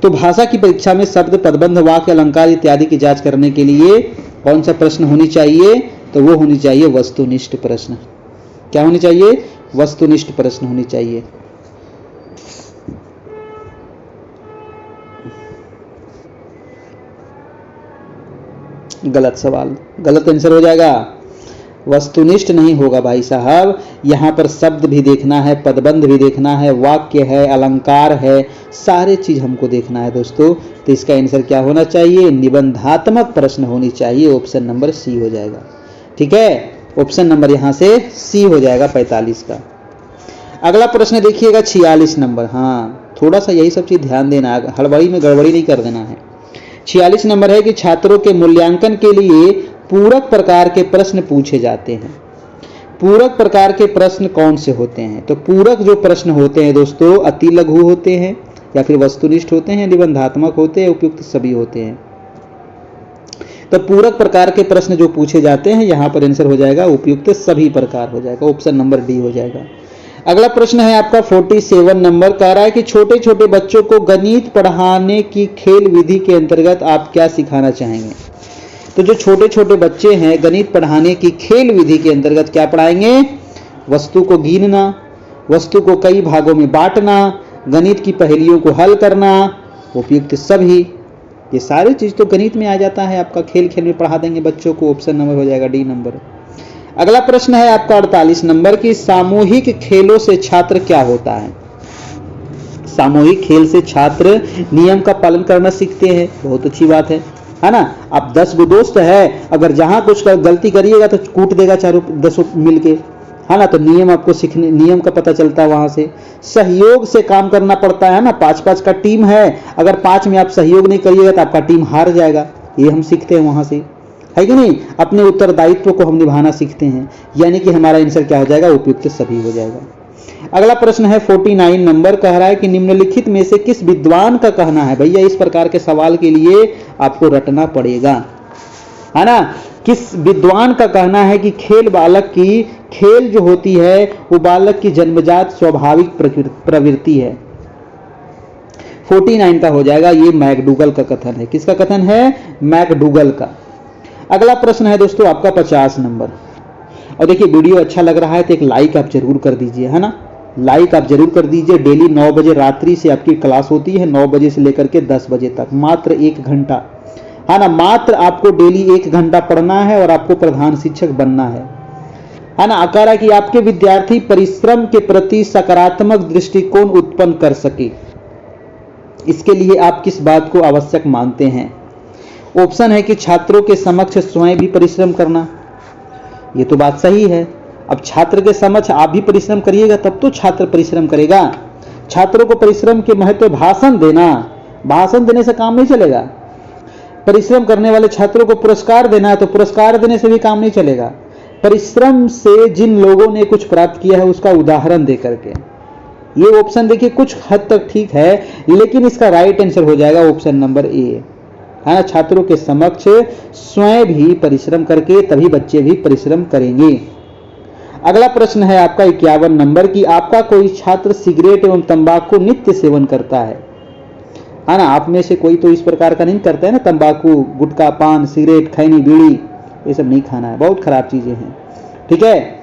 तो भाषा की परीक्षा में शब्द, पदबंध, वाक्य, अलंकार इत्यादि की जांच करने के लिए कौन सा प्रश्न होनी चाहिए? तो वो होनी चाहिए वस्तुनिष्ठ प्रश्न। क्या होनी चाहिए? वस्तुनिष्ठ प्रश्न होनी चाहिए। गलत सवाल, गलत आंसर हो जाएगा, वस्तुनिष्ठ नहीं होगा भाई साहब। यहां पर शब्द भी देखना है, पदबंध भी देखना है, वाक्य है, अलंकार है, सारे चीज हमको देखना है दोस्तों। तो इसका आंसर क्या होना चाहिए? निबंधात्मक प्रश्न होनी चाहिए, ऑप्शन नंबर सी हो जाएगा। ठीक है, ऑप्शन नंबर यहां से सी हो जाएगा 45 का। अगला प्रश्न देखिएगा 46 नंबर। हाँ, थोड़ा सा यही सब चीज ध्यान देना, हड़बड़ी में गड़बड़ी नहीं कर देना है। 46 नंबर है कि छात्रों के मूल्यांकन के लिए पूरक प्रकार के प्रश्न पूछे जाते हैं। पूरक प्रकार के प्रश्न कौन से होते हैं? तो पूरक जो प्रश्न होते हैं दोस्तों अति लघु होते हैं, या फिर वस्तुनिष्ठ होते हैं, निबंधात्मक होते हैं, उपयुक्त सभी होते हैं। तो पूरक प्रकार के प्रश्न जो पूछे जाते हैं यहां पर आंसर हो जाएगा उपयुक्त सभी प्रकार हो जाएगा, ऑप्शन नंबर डी हो जाएगा। अगला प्रश्न है आपका 47 नंबर, कह रहा है कि छोटे छोटे बच्चों को गणित पढ़ाने की खेल विधि के अंतर्गत आप क्या सिखाना चाहेंगे? तो जो छोटे छोटे बच्चे हैं गणित पढ़ाने की खेल विधि के अंतर्गत क्या पढ़ाएंगे? वस्तु को गिनना, वस्तु को कई भागों में बांटना, गणित की पहेलियों को हल करना, उपयुक्त सभी। ये सारी चीज तो गणित में आ जाता है, आपका खेल खेल में पढ़ा देंगे बच्चों को, ऑप्शन नंबर हो जाएगा डी नंबर। अगला प्रश्न है आपका 48 नंबर की सामूहिक खेलों से छात्र क्या होता है? सामूहिक खेल से छात्र नियम का पालन करना सीखते हैं, बहुत अच्छी बात है ना। आप 10 गो दोस्त है, अगर जहां कुछ गलती करिएगा तो कूट देगा चारों 10 मिलके, है ना। तो नियम आपको सीखने, नियम का पता चलता है वहां से। सहयोग से काम करना पड़ता है ना, 5-5 का टीम है, अगर 5 में आप सहयोग नहीं करिएगा तो आपका टीम हार जाएगा, ये हम सीखते हैं वहां से, है कि नहीं। अपने उत्तरदायित्व को हम निभाना सीखते हैं, यानी कि हमारा आंसर क्या हो जाएगा, उपयुक्त सभी हो जाएगा। अगला प्रश्न है 49 नंबर, कह रहा है कि निम्नलिखित में से किस विद्वान का कहना है। भैया इस प्रकार के सवाल के लिए आपको रटना पड़ेगा, है ना। किस विद्वान का कहना है कि खेल जो होती है वो बालक की जन्मजात स्वाभाविक प्रवृत्ति है। 49 का हो जाएगा, ये मैकडूगल का कथन है। किसका कथन है, मैकडूगल का। अगला प्रश्न है दोस्तों आपका 50 नंबर। और देखिए वीडियो अच्छा लग रहा है तो एक लाइक आप जरूर कर दीजिए, है ना। लाइक आप जरूर कर दीजिए। डेली 9 बजे रात्रि से आपकी क्लास होती है, 9 बजे से लेकर के 10 बजे तक, मात्र 1 घंटा, है ना। मात्र आपको डेली 1 घंटा पढ़ना है और आपको प्रधान शिक्षक बनना है ना। कह रहा है कि आपके विद्यार्थी परिश्रम के प्रति सकारात्मक दृष्टिकोण उत्पन्न कर सके, इसके लिए आप किस बात को आवश्यक मानते हैं। ऑप्शन है कि छात्रों के समक्ष स्वयं भी परिश्रम करना, ये तो बात सही है। अब छात्र के समक्ष आप भी परिश्रम करिएगा तब तो छात्र परिश्रम करेगा। छात्रों को परिश्रम के महत्व, भाषण देने से काम नहीं चलेगा। परिश्रम करने वाले छात्रों को पुरस्कार देना है तो पुरस्कार देने से भी काम नहीं चलेगा। परिश्रम से जिन लोगों ने कुछ प्राप्त किया है उसका उदाहरण दे करके। ये ऑप्शन देखिए कुछ हद तक ठीक है, लेकिन इसका राइट आंसर हो जाएगा ऑप्शन नंबर ए, है ना। छात्रों के समक्ष स्वयं भी परिश्रम करके तभी बच्चे भी परिश्रम करेंगे। अगला प्रश्न है आपका 51 नंबर की, आपका कोई छात्र सिगरेट एवं तंबाकू नित्य सेवन करता है ना। आप में से कोई तो इस प्रकार का नहीं करता है ना, तंबाकू, गुटखा, पान, सिगरेट, खैनी, बीड़ी, ये सब नहीं खाना है, बहुत खराब चीजें हैं, ठीक है,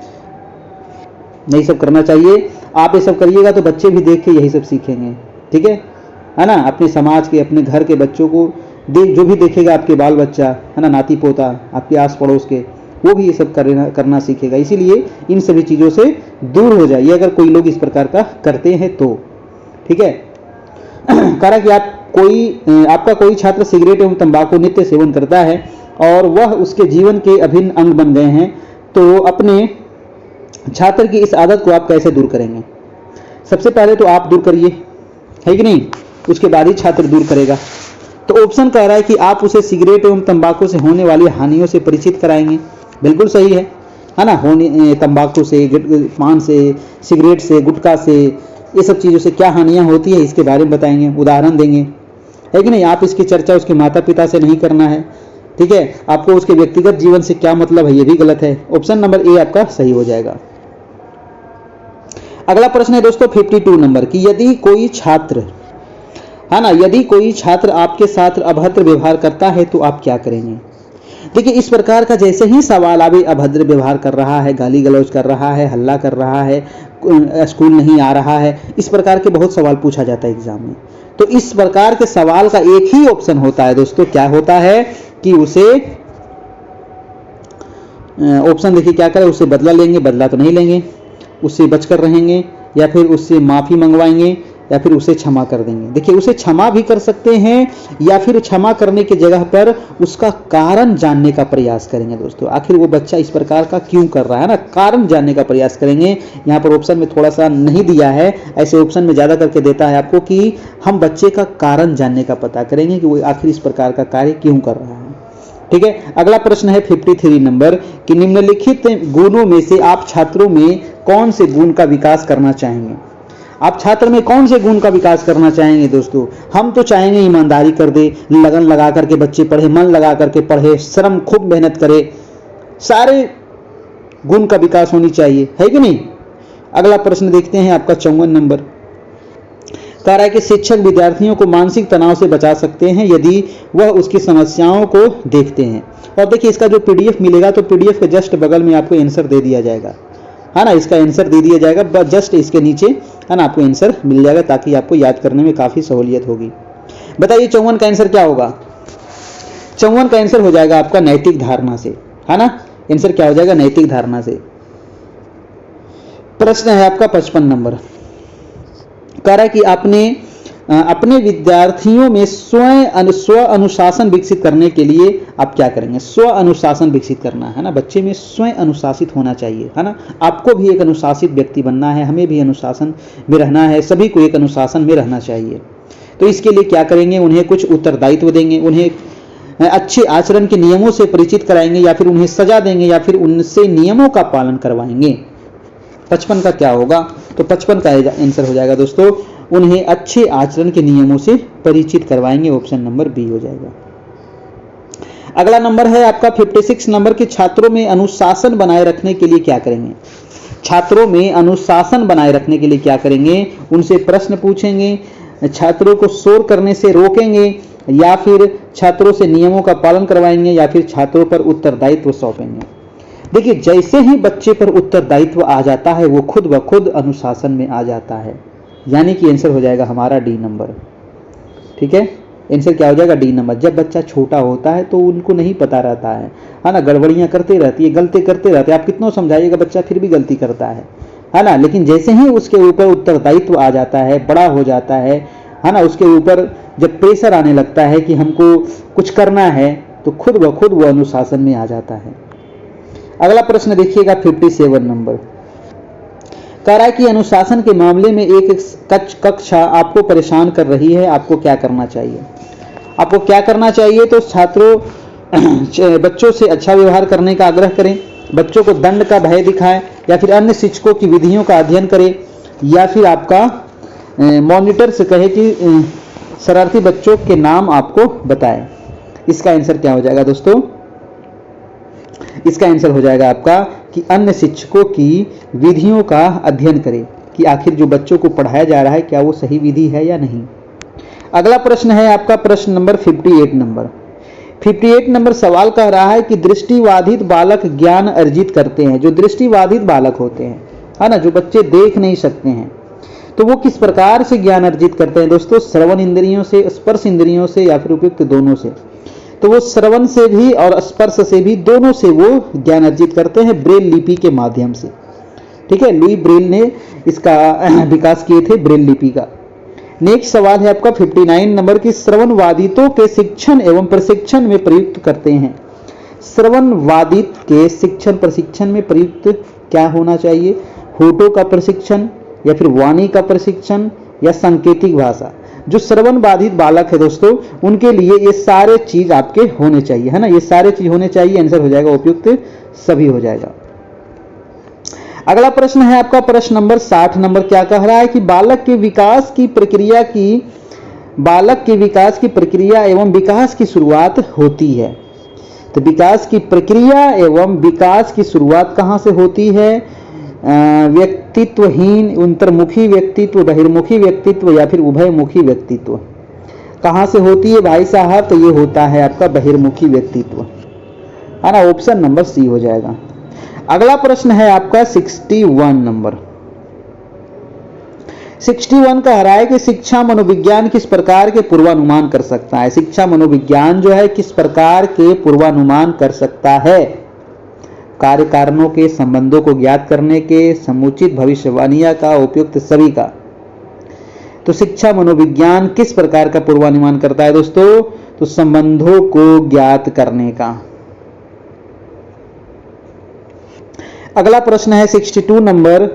नहीं सब करना चाहिए। आप ये सब करिएगा तो बच्चे भी देख के यही सब सीखेंगे, ठीक है ना। अपने समाज के, अपने घर के बच्चों को जो भी देखेगा, आपके बाल बच्चा, है ना, नाती पोता, आपके आस पड़ोस के, वो भी ये सब करना सीखेगा। इसीलिए इन सभी चीज़ों से दूर हो जाइए अगर कोई लोग इस प्रकार का करते हैं तो, ठीक है। कहा कि आपका कोई छात्र सिगरेट एवं तंबाकू नित्य सेवन करता है और वह उसके जीवन के अभिन्न अंग बन गए हैं, तो अपने छात्र की इस आदत को आप कैसे दूर करेंगे। सबसे पहले तो आप दूर करिए, है कि नहीं, उसके बाद ही छात्र दूर करेगा। तो ऑप्शन कह रहा है कि आप उसे सिगरेट एवं तंबाकू से होने वाली हानियों से परिचित कराएंगे। बिल्कुल सही है ना। तंबाकू से, पान से, सिगरेट से, गुटखा से, ये सब चीज़ों से क्या हानियां होती है इसके बारे में बताएंगे, उदाहरण देंगे, है कि नहीं। आप इसकी चर्चा उसके माता पिता से नहीं करना है, ठीक है। आपको उसके व्यक्तिगत जीवन से क्या मतलब है, ये भी गलत है। ऑप्शन नंबर ए आपका सही हो जाएगा। अगला प्रश्न है दोस्तों 52 नंबर की, यदि कोई छात्र, है ना, यदि कोई छात्र आपके साथ अभद्र व्यवहार करता है तो आप क्या करेंगे। देखिए इस प्रकार का जैसे ही सवाल आवे, अभद्र व्यवहार कर रहा है, गाली गलौज कर रहा है, हल्ला कर रहा है, स्कूल नहीं आ रहा है, इस प्रकार के बहुत सवाल पूछा जाता है एग्जाम में। तो इस प्रकार के सवाल का एक ही ऑप्शन होता है दोस्तों, क्या होता है कि उसे ऑप्शन देखिए क्या करें, उससे बदला लेंगे, बदला तो नहीं लेंगे, उससे बचकर रहेंगे, या फिर उससे माफी मंगवाएंगे, या फिर उसे क्षमा कर देंगे। देखिए उसे क्षमा भी कर सकते हैं, या फिर क्षमा करने की जगह पर उसका कारण जानने का प्रयास करेंगे दोस्तों। आखिर वो बच्चा इस प्रकार का क्यों कर रहा है ना, कारण जानने का प्रयास करेंगे। यहाँ पर ऑप्शन में थोड़ा सा नहीं दिया है, ऐसे ऑप्शन में ज्यादा करके देता है आपको कि हम बच्चे का कारण जानने का पता करेंगे कि वो आखिर इस प्रकार का कार्य क्यों कर रहा है, ठीक है। अगला प्रश्न है 53 नंबर कि निम्नलिखित गुणों में से आप छात्रों में कौन से गुण का विकास करना चाहेंगे। आप छात्र में कौन से गुण का विकास करना चाहेंगे दोस्तों। हम तो चाहेंगे ईमानदारी कर दे, लगन लगा करके बच्चे पढ़े, मन लगा करके पढ़े, श्रम खूब मेहनत करे, सारे गुण का विकास होनी चाहिए, है कि नहीं। अगला प्रश्न देखते हैं आपका 54 नंबर, कह रहा है कि शिक्षक विद्यार्थियों को मानसिक तनाव से बचा सकते हैं यदि वह उसकी समस्याओं को देखते हैं। और देखिए इसका जो पीडीएफ मिलेगा तो पीडीएफ के जस्ट बगल में आपको आंसर दे दिया जाएगा, है ना, इसका आंसर दे दिया जाएगा जस्ट इसके नीचे, है ना, आपको आंसर मिल जाएगा ताकि आपको याद करने में काफी सहूलियत होगी। बताइए 54 का आंसर क्या होगा। 54 का आंसर हो जाएगा आपका नैतिक धारणा से, है ना। आंसर क्या हो जाएगा, नैतिक धारणा से। प्रश्न है आपका 55 नंबर, कह रहा है कि आपने अपने विद्यार्थियों में स्व अनुशासन विकसित करने के लिए आप क्या करेंगे। स्व अनुशासन विकसित करना है ना, बच्चे में स्वयं अनुशासित होना चाहिए, है ना। आपको भी एक अनुशासित व्यक्ति बनना है, हमें भी अनुशासन में रहना है, सभी को एक अनुशासन में रहना चाहिए। तो इसके लिए क्या करेंगे, उन्हें कुछ उत्तरदायित्व देंगे, उन्हें अच्छे आचरण के नियमों से परिचित कराएंगे, या फिर उन्हें सजा देंगे, या फिर उनसे नियमों का पालन करवाएंगे। 55 का क्या होगा? तो 55 का आंसर हो जाएगा दोस्तों, उन्हें अच्छे आचरण के नियमों से परिचित करवाएंगे। ऑप्शन नंबर बी हो जाएगा। अगला नंबर है आपका 56 नंबर के छात्रों में अनुशासन बनाए रखने के लिए क्या करेंगे? छात्रों में अनुशासन बनाए रखने के लिए क्या करेंगे? उनसे प्रश्न पूछेंगे, छात्रों को शोर करने से रोकेंगे, या फिर छात्रों से नियमों का पालन करवाएंगे, या फिर छात्रों पर उत्तरदायित्व सौंपेंगे। देखिए, जैसे ही बच्चे पर उत्तरदायित्व आ जाता है वो खुद ब खुद अनुशासन में आ जाता है, यानी कि आंसर हो जाएगा हमारा डी नंबर। ठीक है, आंसर क्या हो जाएगा? D number. जब बच्चा छोटा होता है तो उनको नहीं पता रहता है ना, गड़बड़ियां करते रहती है, गलती करते रहते हैं, आप कितना समझाइएगा बच्चा फिर भी गलती करता है ना। लेकिन जैसे ही उसके ऊपर उत्तरदायित्व आ जाता है, बड़ा हो जाता है ना, उसके ऊपर जब प्रेशर आने लगता है कि हमको कुछ करना है, तो खुद ब खुद वो अनुशासन में आ जाता है। अगला प्रश्न देखिएगा 57 नंबर, कह रहा है कि अनुशासन के मामले में एक कक्षा आपको परेशान कर रही है, आपको क्या करना चाहिए? आपको क्या करना चाहिए? तो छात्रों बच्चों से अच्छा व्यवहार करने का आग्रह करें, बच्चों को दंड का भय दिखाएं, या फिर अन्य शिक्षकों की विधियों का अध्ययन करें, या फिर आपका मॉनिटर से कहे कि शरारती बच्चों के नाम आपको बताएं। इसका आंसर क्या हो जाएगा दोस्तों? इसका आंसर हो जाएगा आपका कि अन्य शिक्षकों की विधियों का अध्ययन करें कि आखिर जो बच्चों को पढ़ाया जा रहा है क्या वो सही विधि है या नहीं। अगला प्रश्न है आपका प्रश्न नंबर 58 नंबर। 58 नंबर सवाल कह रहा है कि दृष्टिबाधित बालक ज्ञान अर्जित करते हैं। जो दृष्टिबाधित बालक होते हैं, है ना, जो बच्चे देख नहीं सकते हैं, तो वो किस प्रकार से ज्ञान अर्जित करते हैं दोस्तों? श्रवण इंद्रियों से, स्पर्श इंद्रियों से, या फिर उपयुक्त दोनों से। तो वो श्रवण से भी और स्पर्श से भी, दोनों से वो ज्ञान अर्जित करते हैं ब्रेल लिपि के माध्यम से। ठीक है, लुई ब्रेल ने इसका विकास किए थे, ब्रेल लिपि का। नेक्स्ट सवाल है आपका 59 नंबर की श्रवणवादितों के शिक्षण एवं प्रशिक्षण में प्रयुक्त करते हैं। श्रवणवादित के शिक्षण प्रशिक्षण में प्रयुक्त क्या होना चाहिए? होठों का प्रशिक्षण, या फिर वाणी का प्रशिक्षण, या सांकेतिक भाषा। जो श्रवण बाधित बालक है दोस्तों, उनके लिए ये सारे चीज आपके होने चाहिए, है ना, ये सारे चीज होने चाहिए। आंसर हो जाएगा उपयुक्त सभी हो जाएगा। अगला प्रश्न है आपका प्रश्न नंबर 60 नंबर। क्या कह रहा है कि बालक के विकास की प्रक्रिया एवं विकास की शुरुआत होती है। तो विकास की प्रक्रिया एवं विकास की शुरुआत कहां से होती है? व्यक्तित्वहीन, अंतर्मुखी व्यक्तित्व, बहिर्मुखी व्यक्तित्व, या फिर उभयमुखी व्यक्तित्व। कहां से होती है भाई साहब? तो ये होता है आपका बहिर्मुखी व्यक्तित्व, है ना। ऑप्शन नंबर सी हो जाएगा। अगला प्रश्न है आपका 61 नंबर। 61 कह रहा है कि शिक्षा मनोविज्ञान किस प्रकार के पूर्वानुमान कर सकता है? शिक्षा मनोविज्ञान जो है किस प्रकार के पूर्वानुमान कर सकता है? कार्य कारणों के संबंधों को ज्ञात करने के, समुचित भविष्यवाणियां का, उपयुक्त सभी का। तो शिक्षा मनोविज्ञान किस प्रकार का पूर्वानुमान करता है दोस्तों? तो संबंधों को ज्ञात करने का। अगला प्रश्न है 62 नंबर।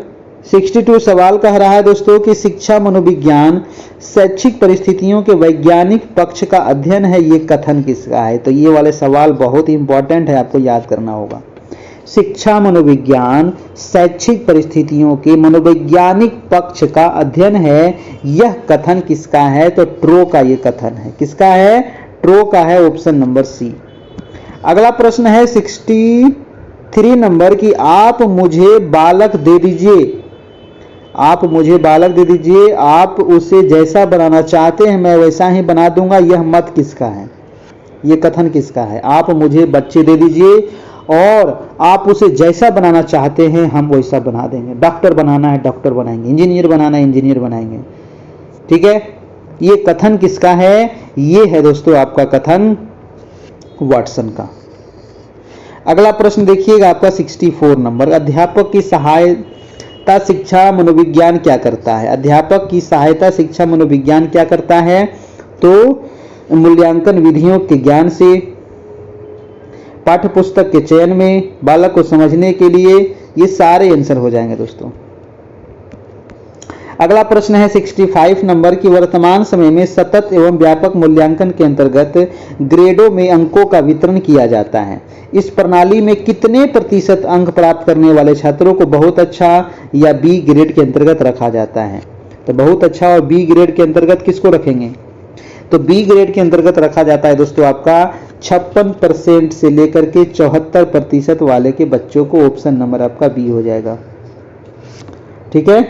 62 सवाल कह रहा है दोस्तों कि शिक्षा मनोविज्ञान शैक्षिक परिस्थितियों के वैज्ञानिक पक्ष का अध्ययन है, ये कथन किसका है? तो ये वाले सवाल बहुत ही इंपॉर्टेंट है, आपको याद करना होगा। शिक्षा मनोविज्ञान शैक्षिक परिस्थितियों के मनोवैज्ञानिक पक्ष का अध्ययन है, यह कथन किसका है? तो ट्रो का ये कथन है। किसका है? ट्रो का है। Option number C. अगला प्रश्न है 63 नंबर की आप मुझे बालक दे दीजिए, आप मुझे बालक दे दीजिए, आप उसे जैसा बनाना चाहते हैं मैं वैसा ही बना दूंगा, यह मत किसका है? ये कथन किसका है? आप मुझे बच्चे दे दीजिए और आप उसे जैसा बनाना चाहते हैं हम वैसा बना देंगे। डॉक्टर बनाना है डॉक्टर बनाएंगे, इंजीनियर बनाना है इंजीनियर बनाएंगे। ठीक है, ये कथन किसका है? ये है दोस्तों आपका कथन वाटसन का। अगला प्रश्न देखिएगा आपका 64 नंबर। अध्यापक की सहायता शिक्षा मनोविज्ञान क्या करता है? अध्यापक की सहायता शिक्षा मनोविज्ञान क्या करता है? तो मूल्यांकन विधियों के ज्ञान से, पाठ्य पुस्तक के चयन में, बालक को समझने के लिए, ये सारे आंसर हो जाएंगे दोस्तों। अगला प्रश्न है 65 नंबर की, वर्तमान समय में सतत एवं व्यापक मूल्यांकन के अंतर्गत ग्रेडों में अंकों का वितरण किया जाता है। इस प्रणाली में कितने प्रतिशत अंक प्राप्त करने वाले छात्रों को बहुत अच्छा या बी ग्रेड के अंतर्गत रखा जाता है? तो बहुत अच्छा और बी ग्रेड के अंतर्गत किसको रखेंगे? तो बी ग्रेड के अंतर्गत रखा जाता है दोस्तों आपका 56% से लेकर के 74% वाले के बच्चों को। ऑप्शन नंबर आपका बी हो जाएगा। ठीक है।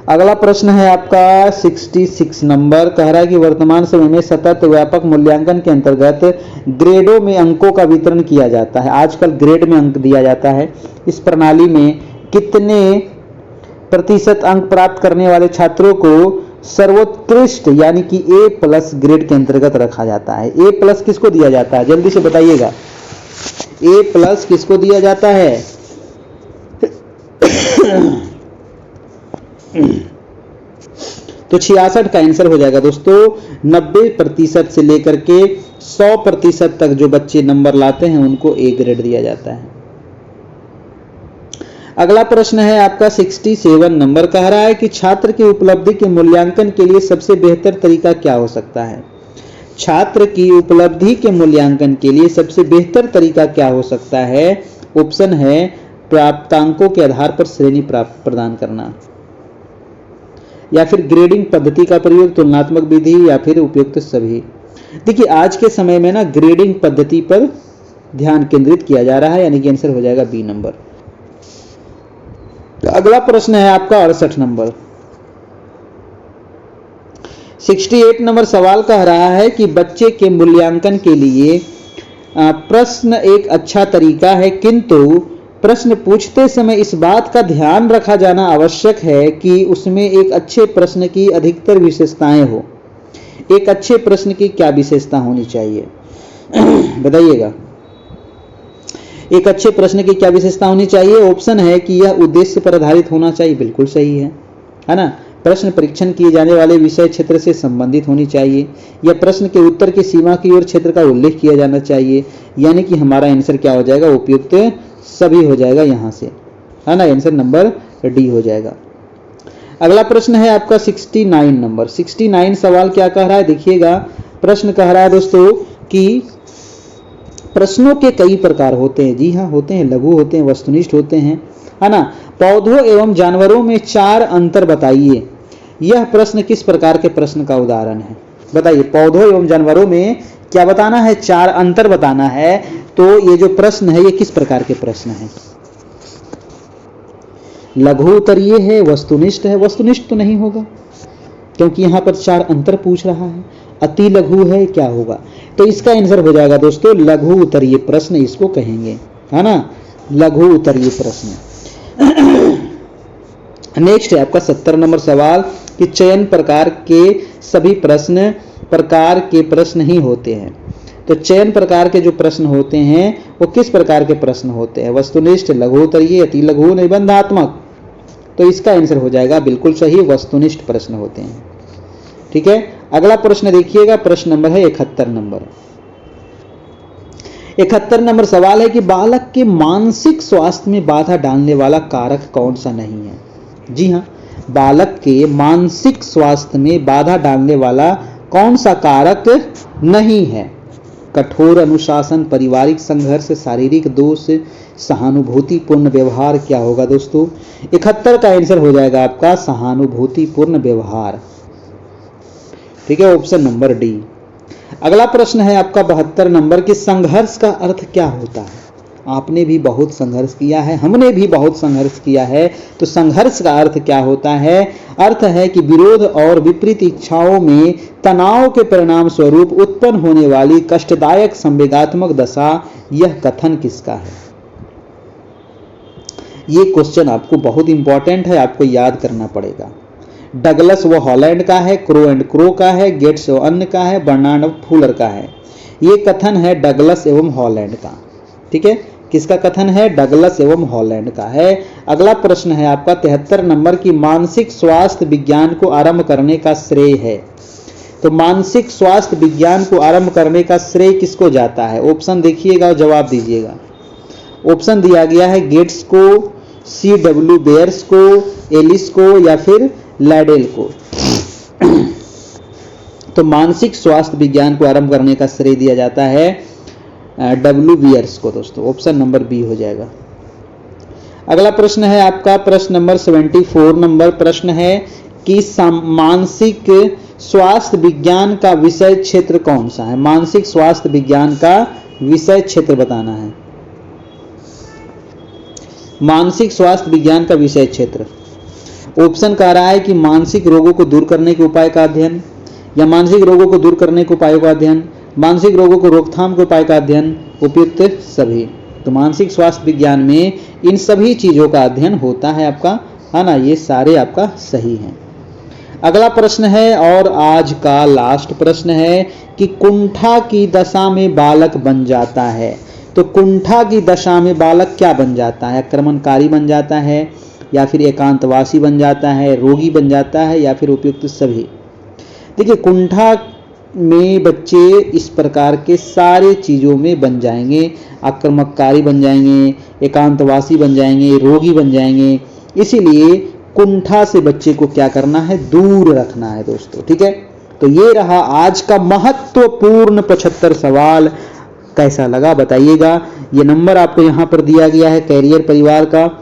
अगला प्रश्न है आपका 66 नंबर, कह रहा है कि वर्तमान समय में सतत व्यापक मूल्यांकन के अंतर्गत ग्रेडों में अंकों का वितरण किया जाता है। आजकल ग्रेड में अंक दिया जाता है। इस प्रणाली में कितने प्रतिशत अंक प्राप्त करने वाले छात्रों को सर्वोत्कृष्ट यानी कि A+ ग्रेड के अंतर्गत रखा जाता है? A+ किसको दिया जाता है? जल्दी से बताइएगा, A+ किसको दिया जाता है? तो 66 का आंसर हो जाएगा दोस्तों। 90% से लेकर के 100% तक जो बच्चे नंबर लाते हैं उनको A ग्रेड दिया जाता है। अगला प्रश्न है आपका 67 नंबर, कह रहा है कि छात्र की उपलब्धि के मूल्यांकन के लिए सबसे बेहतर तरीका क्या हो सकता है? छात्र की उपलब्धि के मूल्यांकन के लिए सबसे बेहतर तरीका क्या हो सकता है? ऑप्शन है प्राप्तांकों के आधार पर श्रेणी प्रदान करना, या फिर ग्रेडिंग पद्धति का प्रयोग, तुलनात्मक विधि, या फिर उपयुक्त सभी। देखिए आज के समय में ना ग्रेडिंग पद्धति पर ध्यान केंद्रित किया जा रहा है, यानी कि आंसर हो जाएगा बी नंबर। अगला प्रश्न है आपका 68 नंबर। 68 नंबर सवाल कह रहा है कि बच्चे के मूल्यांकन के लिए प्रश्न एक अच्छा तरीका है, किंतु प्रश्न पूछते समय इस बात का ध्यान रखा जाना आवश्यक है कि उसमें एक अच्छे प्रश्न की अधिकतर विशेषताएं हो। एक अच्छे प्रश्न की क्या विशेषता होनी चाहिए बताइएगा? एक अच्छे प्रश्न की क्या विशेषता होनी चाहिए? ऑप्शन है कि यह उद्देश्य पर आधारित होना चाहिए, बिल्कुल सही है ना। प्रश्न परीक्षण किए जाने वाले विषय क्षेत्र से संबंधित होनी चाहिए, या प्रश्न के उत्तर की सीमा की ओर क्षेत्र का उल्लेख किया जाना चाहिए, यानी कि हमारा आंसर क्या हो जाएगा? उपयुक्त सभी हो जाएगा यहां से, है ना। आंसर नंबर डी हो जाएगा। अगला प्रश्न है आपका 69 नंबर। 69 सवाल क्या कह रहा है देखिएगा। प्रश्न कह रहा है दोस्तों कि प्रश्नों के कई प्रकार होते हैं। जी हाँ, होते हैं। लघु होते हैं, वस्तुनिष्ठ होते हैं, है ना। पौधों एवं जानवरों में 4 अंतर बताइए। यह प्रश्न किस प्रकार के प्रश्न का उदाहरण है? बताइए, पौधों एवं जानवरों में क्या बताना है? 4 अंतर बताना है। तो ये जो प्रश्न है ये किस प्रकार के प्रश्न है? लघु उत्तरीय है, वस्तुनिष्ठ है? वस्तुनिष्ठ तो नहीं होगा क्योंकि यहां पर 4 अंतर पूछ रहा है। अति लघु है, क्या होगा? तो इसका आंसर हो जाएगा दोस्तों लघु उत्तरीय प्रश्न, इसको कहेंगे, है ना, लघु उत्तरीय प्रश्न। नेक्स्ट है आपका 70 नंबर सवाल कि चयन प्रकार के सभी प्रकार के प्रश्न ही होते हैं। तो चयन प्रकार के जो प्रश्न होते हैं वो किस प्रकार के प्रश्न होते हैं? वस्तुनिष्ठ, लघु उत्तरीय, अति लघु, निबंधात्मक। तो इसका आंसर हो जाएगा बिल्कुल सही, वस्तुनिष्ठ प्रश्न होते हैं। ठीक है। अगला प्रश्न देखिएगा, प्रश्न नंबर है 71 नंबर। 71 नंबर सवाल है कि बालक के मानसिक स्वास्थ्य में बाधा डालने वाला कारक कौन सा नहीं है? जी हाँ, बालक के मानसिक स्वास्थ्य में बाधा डालने वाला कौन सा कारक नहीं है? कठोर अनुशासन, पारिवारिक संघर्ष, शारीरिक दोष, सहानुभूतिपूर्ण व्यवहार। क्या होगा दोस्तों? 71 का आंसर हो जाएगा आपका सहानुभूतिपूर्ण व्यवहार। ठीक है, ऑप्शन नंबर डी। अगला प्रश्न है आपका 72 नंबर कि संघर्ष का अर्थ क्या होता है? आपने भी बहुत संघर्ष किया है, हमने भी बहुत संघर्ष किया है। तो संघर्ष का अर्थ क्या होता है? अर्थ है कि विरोध और विपरीत इच्छाओं में तनाव के परिणाम स्वरूप उत्पन्न होने वाली कष्टदायक संवेगात्मक दशा। यह कथन किसका है? ये क्वेश्चन आपको बहुत इंपॉर्टेंट है, आपको याद करना पड़ेगा। डगलस व हॉलैंड का है, क्रो एंड क्रो का है, गेट्स व अन्य का है, बर्नार्ड फुलर का है। ये कथन है डगलस एवं हॉलैंड का। ठीक है, किसका कथन है? डगलस एवं हॉलैंड का है। अगला प्रश्न है आपका 73 नंबर की मानसिक स्वास्थ्य विज्ञान को आरंभ करने का श्रेय है। तो मानसिक स्वास्थ्य विज्ञान को आरंभ करने का श्रेय किसको जाता है? ऑप्शन देखिएगा और जवाब दीजिएगा। ऑप्शन दिया गया है गेट्स को, C.W. बेयर्स को, एलिस को या फिर लैडेल को? तो मानसिक स्वास्थ्य विज्ञान को आरंभ करने का श्रेय दिया जाता है W. बेयर्स को दोस्तों। ऑप्शन नंबर बी हो जाएगा। अगला प्रश्न है आपका प्रश्न नंबर 74 नंबर प्रश्न है कि मानसिक स्वास्थ्य विज्ञान का विषय क्षेत्र कौन सा है? मानसिक स्वास्थ्य विज्ञान का विषय क्षेत्र बताना है। मानसिक स्वास्थ्य विज्ञान का विषय क्षेत्र, ऑप्शन कह रहा है कि मानसिक रोगों को दूर करने के उपाय का अध्ययन, या मानसिक रोगों को दूर करने के उपायों का अध्ययन, मानसिक रोगों को रोकथाम के उपाय का अध्ययन, उपयुक्त सभी। तो मानसिक स्वास्थ्य विज्ञान में इन सभी चीजों का अध्ययन होता है आपका, है ना, ये सारे आपका सही हैं। अगला प्रश्न है और आज का लास्ट प्रश्न है कि कुंठा की दशा में बालक बन जाता है। तो कुंठा की दशा में बालक क्या बन जाता है? आक्रमणकारी बन जाता है, या फिर एकांतवासी बन जाता है, रोगी बन जाता है, या फिर उपयुक्त सभी? देखिए, कुंठा में बच्चे इस प्रकार के सारे चीज़ों में बन जाएंगे, आक्रमणकारी बन जाएंगे, एकांतवासी बन जाएंगे, रोगी बन जाएंगे। इसीलिए कुंठा से बच्चे को क्या करना है? दूर रखना है दोस्तों, ठीक है। तो ये रहा आज का महत्वपूर्ण 75 सवाल। कैसा लगा बताइएगा। ये नंबर आपको यहाँ पर दिया गया है कैरियर परिवार का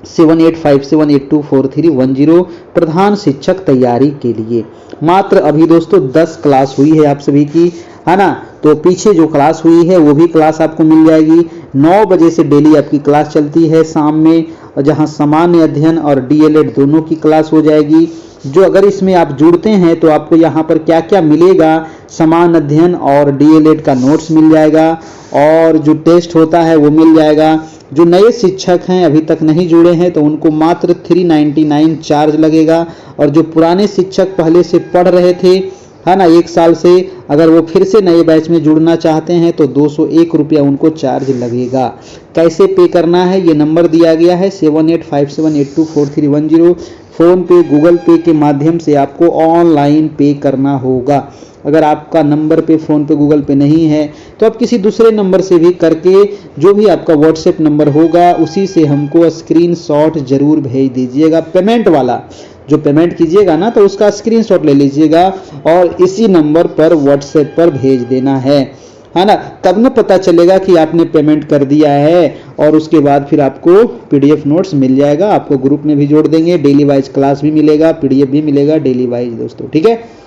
7857824310 प्रधान शिक्षक तैयारी के लिए। मात्र अभी दोस्तों 10 क्लास हुई है आप सभी की, है ना। तो पीछे जो क्लास हुई है वो भी क्लास आपको मिल जाएगी। 9 बजे से डेली आपकी क्लास चलती है शाम में, जहां सामान्य अध्ययन और डीएलएड दोनों की क्लास हो जाएगी। जो अगर इसमें आप जुड़ते हैं तो आपको यहाँ पर क्या क्या मिलेगा? सामान्य अध्ययन और डीएलएड का नोट्स मिल जाएगा, और जो टेस्ट होता है वो मिल जाएगा। जो नए शिक्षक हैं अभी तक नहीं जुड़े हैं तो उनको मात्र 399 चार्ज लगेगा, और जो पुराने शिक्षक पहले से पढ़ रहे थे, है ना, 1 साल से, अगर वो फिर से नए बैच में जुड़ना चाहते हैं तो 201 रुपया उनको चार्ज लगेगा। कैसे पे करना है? ये नंबर दिया गया है 7857824310। फ़ोन पे, गूगल पे के माध्यम से आपको ऑनलाइन पे करना होगा। अगर आपका नंबर पे, फ़ोन पे, गूगल पे नहीं है तो आप किसी दूसरे नंबर से भी करके, जो भी आपका व्हाट्सएप नंबर होगा उसी से हमको स्क्रीनशॉट जरूर भेज दीजिएगा। पेमेंट वाला जो पेमेंट कीजिएगा ना तो उसका स्क्रीनशॉट ले लीजिएगा और इसी नंबर पर व्हाट्सएप पर भेज देना है ना। तब न पता चलेगा कि आपने पेमेंट कर दिया है, और उसके बाद फिर आपको पीडीएफ नोट्स मिल जाएगा। आपको ग्रुप में भी जोड़ देंगे, डेली वाइज क्लास भी मिलेगा, पीडीएफ भी मिलेगा डेली वाइज दोस्तों, ठीक है।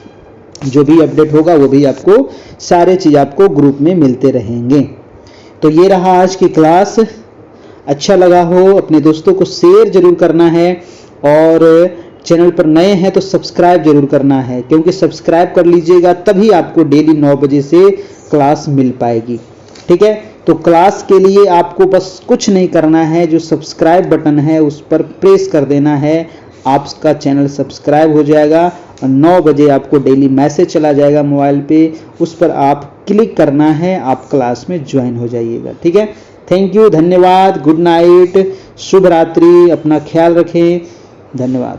जो भी अपडेट होगा वो भी आपको, सारे चीज आपको ग्रुप में मिलते रहेंगे। तो ये रहा आज की क्लास। अच्छा लगा हो अपने दोस्तों को शेयर जरूर करना है, और चैनल पर नए हैं तो सब्सक्राइब जरूर करना है, क्योंकि सब्सक्राइब कर लीजिएगा तभी आपको डेली 9 बजे से क्लास मिल पाएगी, ठीक है। तो क्लास के लिए आपको बस कुछ नहीं करना है, जो सब्सक्राइब बटन है उस पर प्रेस कर देना है, आपका चैनल सब्सक्राइब हो जाएगा, और 9 बजे आपको डेली मैसेज चला जाएगा मोबाइल पे, उस पर आप क्लिक करना है, आप क्लास में ज्वाइन हो जाइएगा, ठीक है। थैंक यू, धन्यवाद, गुड नाइट, शुभ रात्रि, अपना ख्याल रखें, धन्यवाद।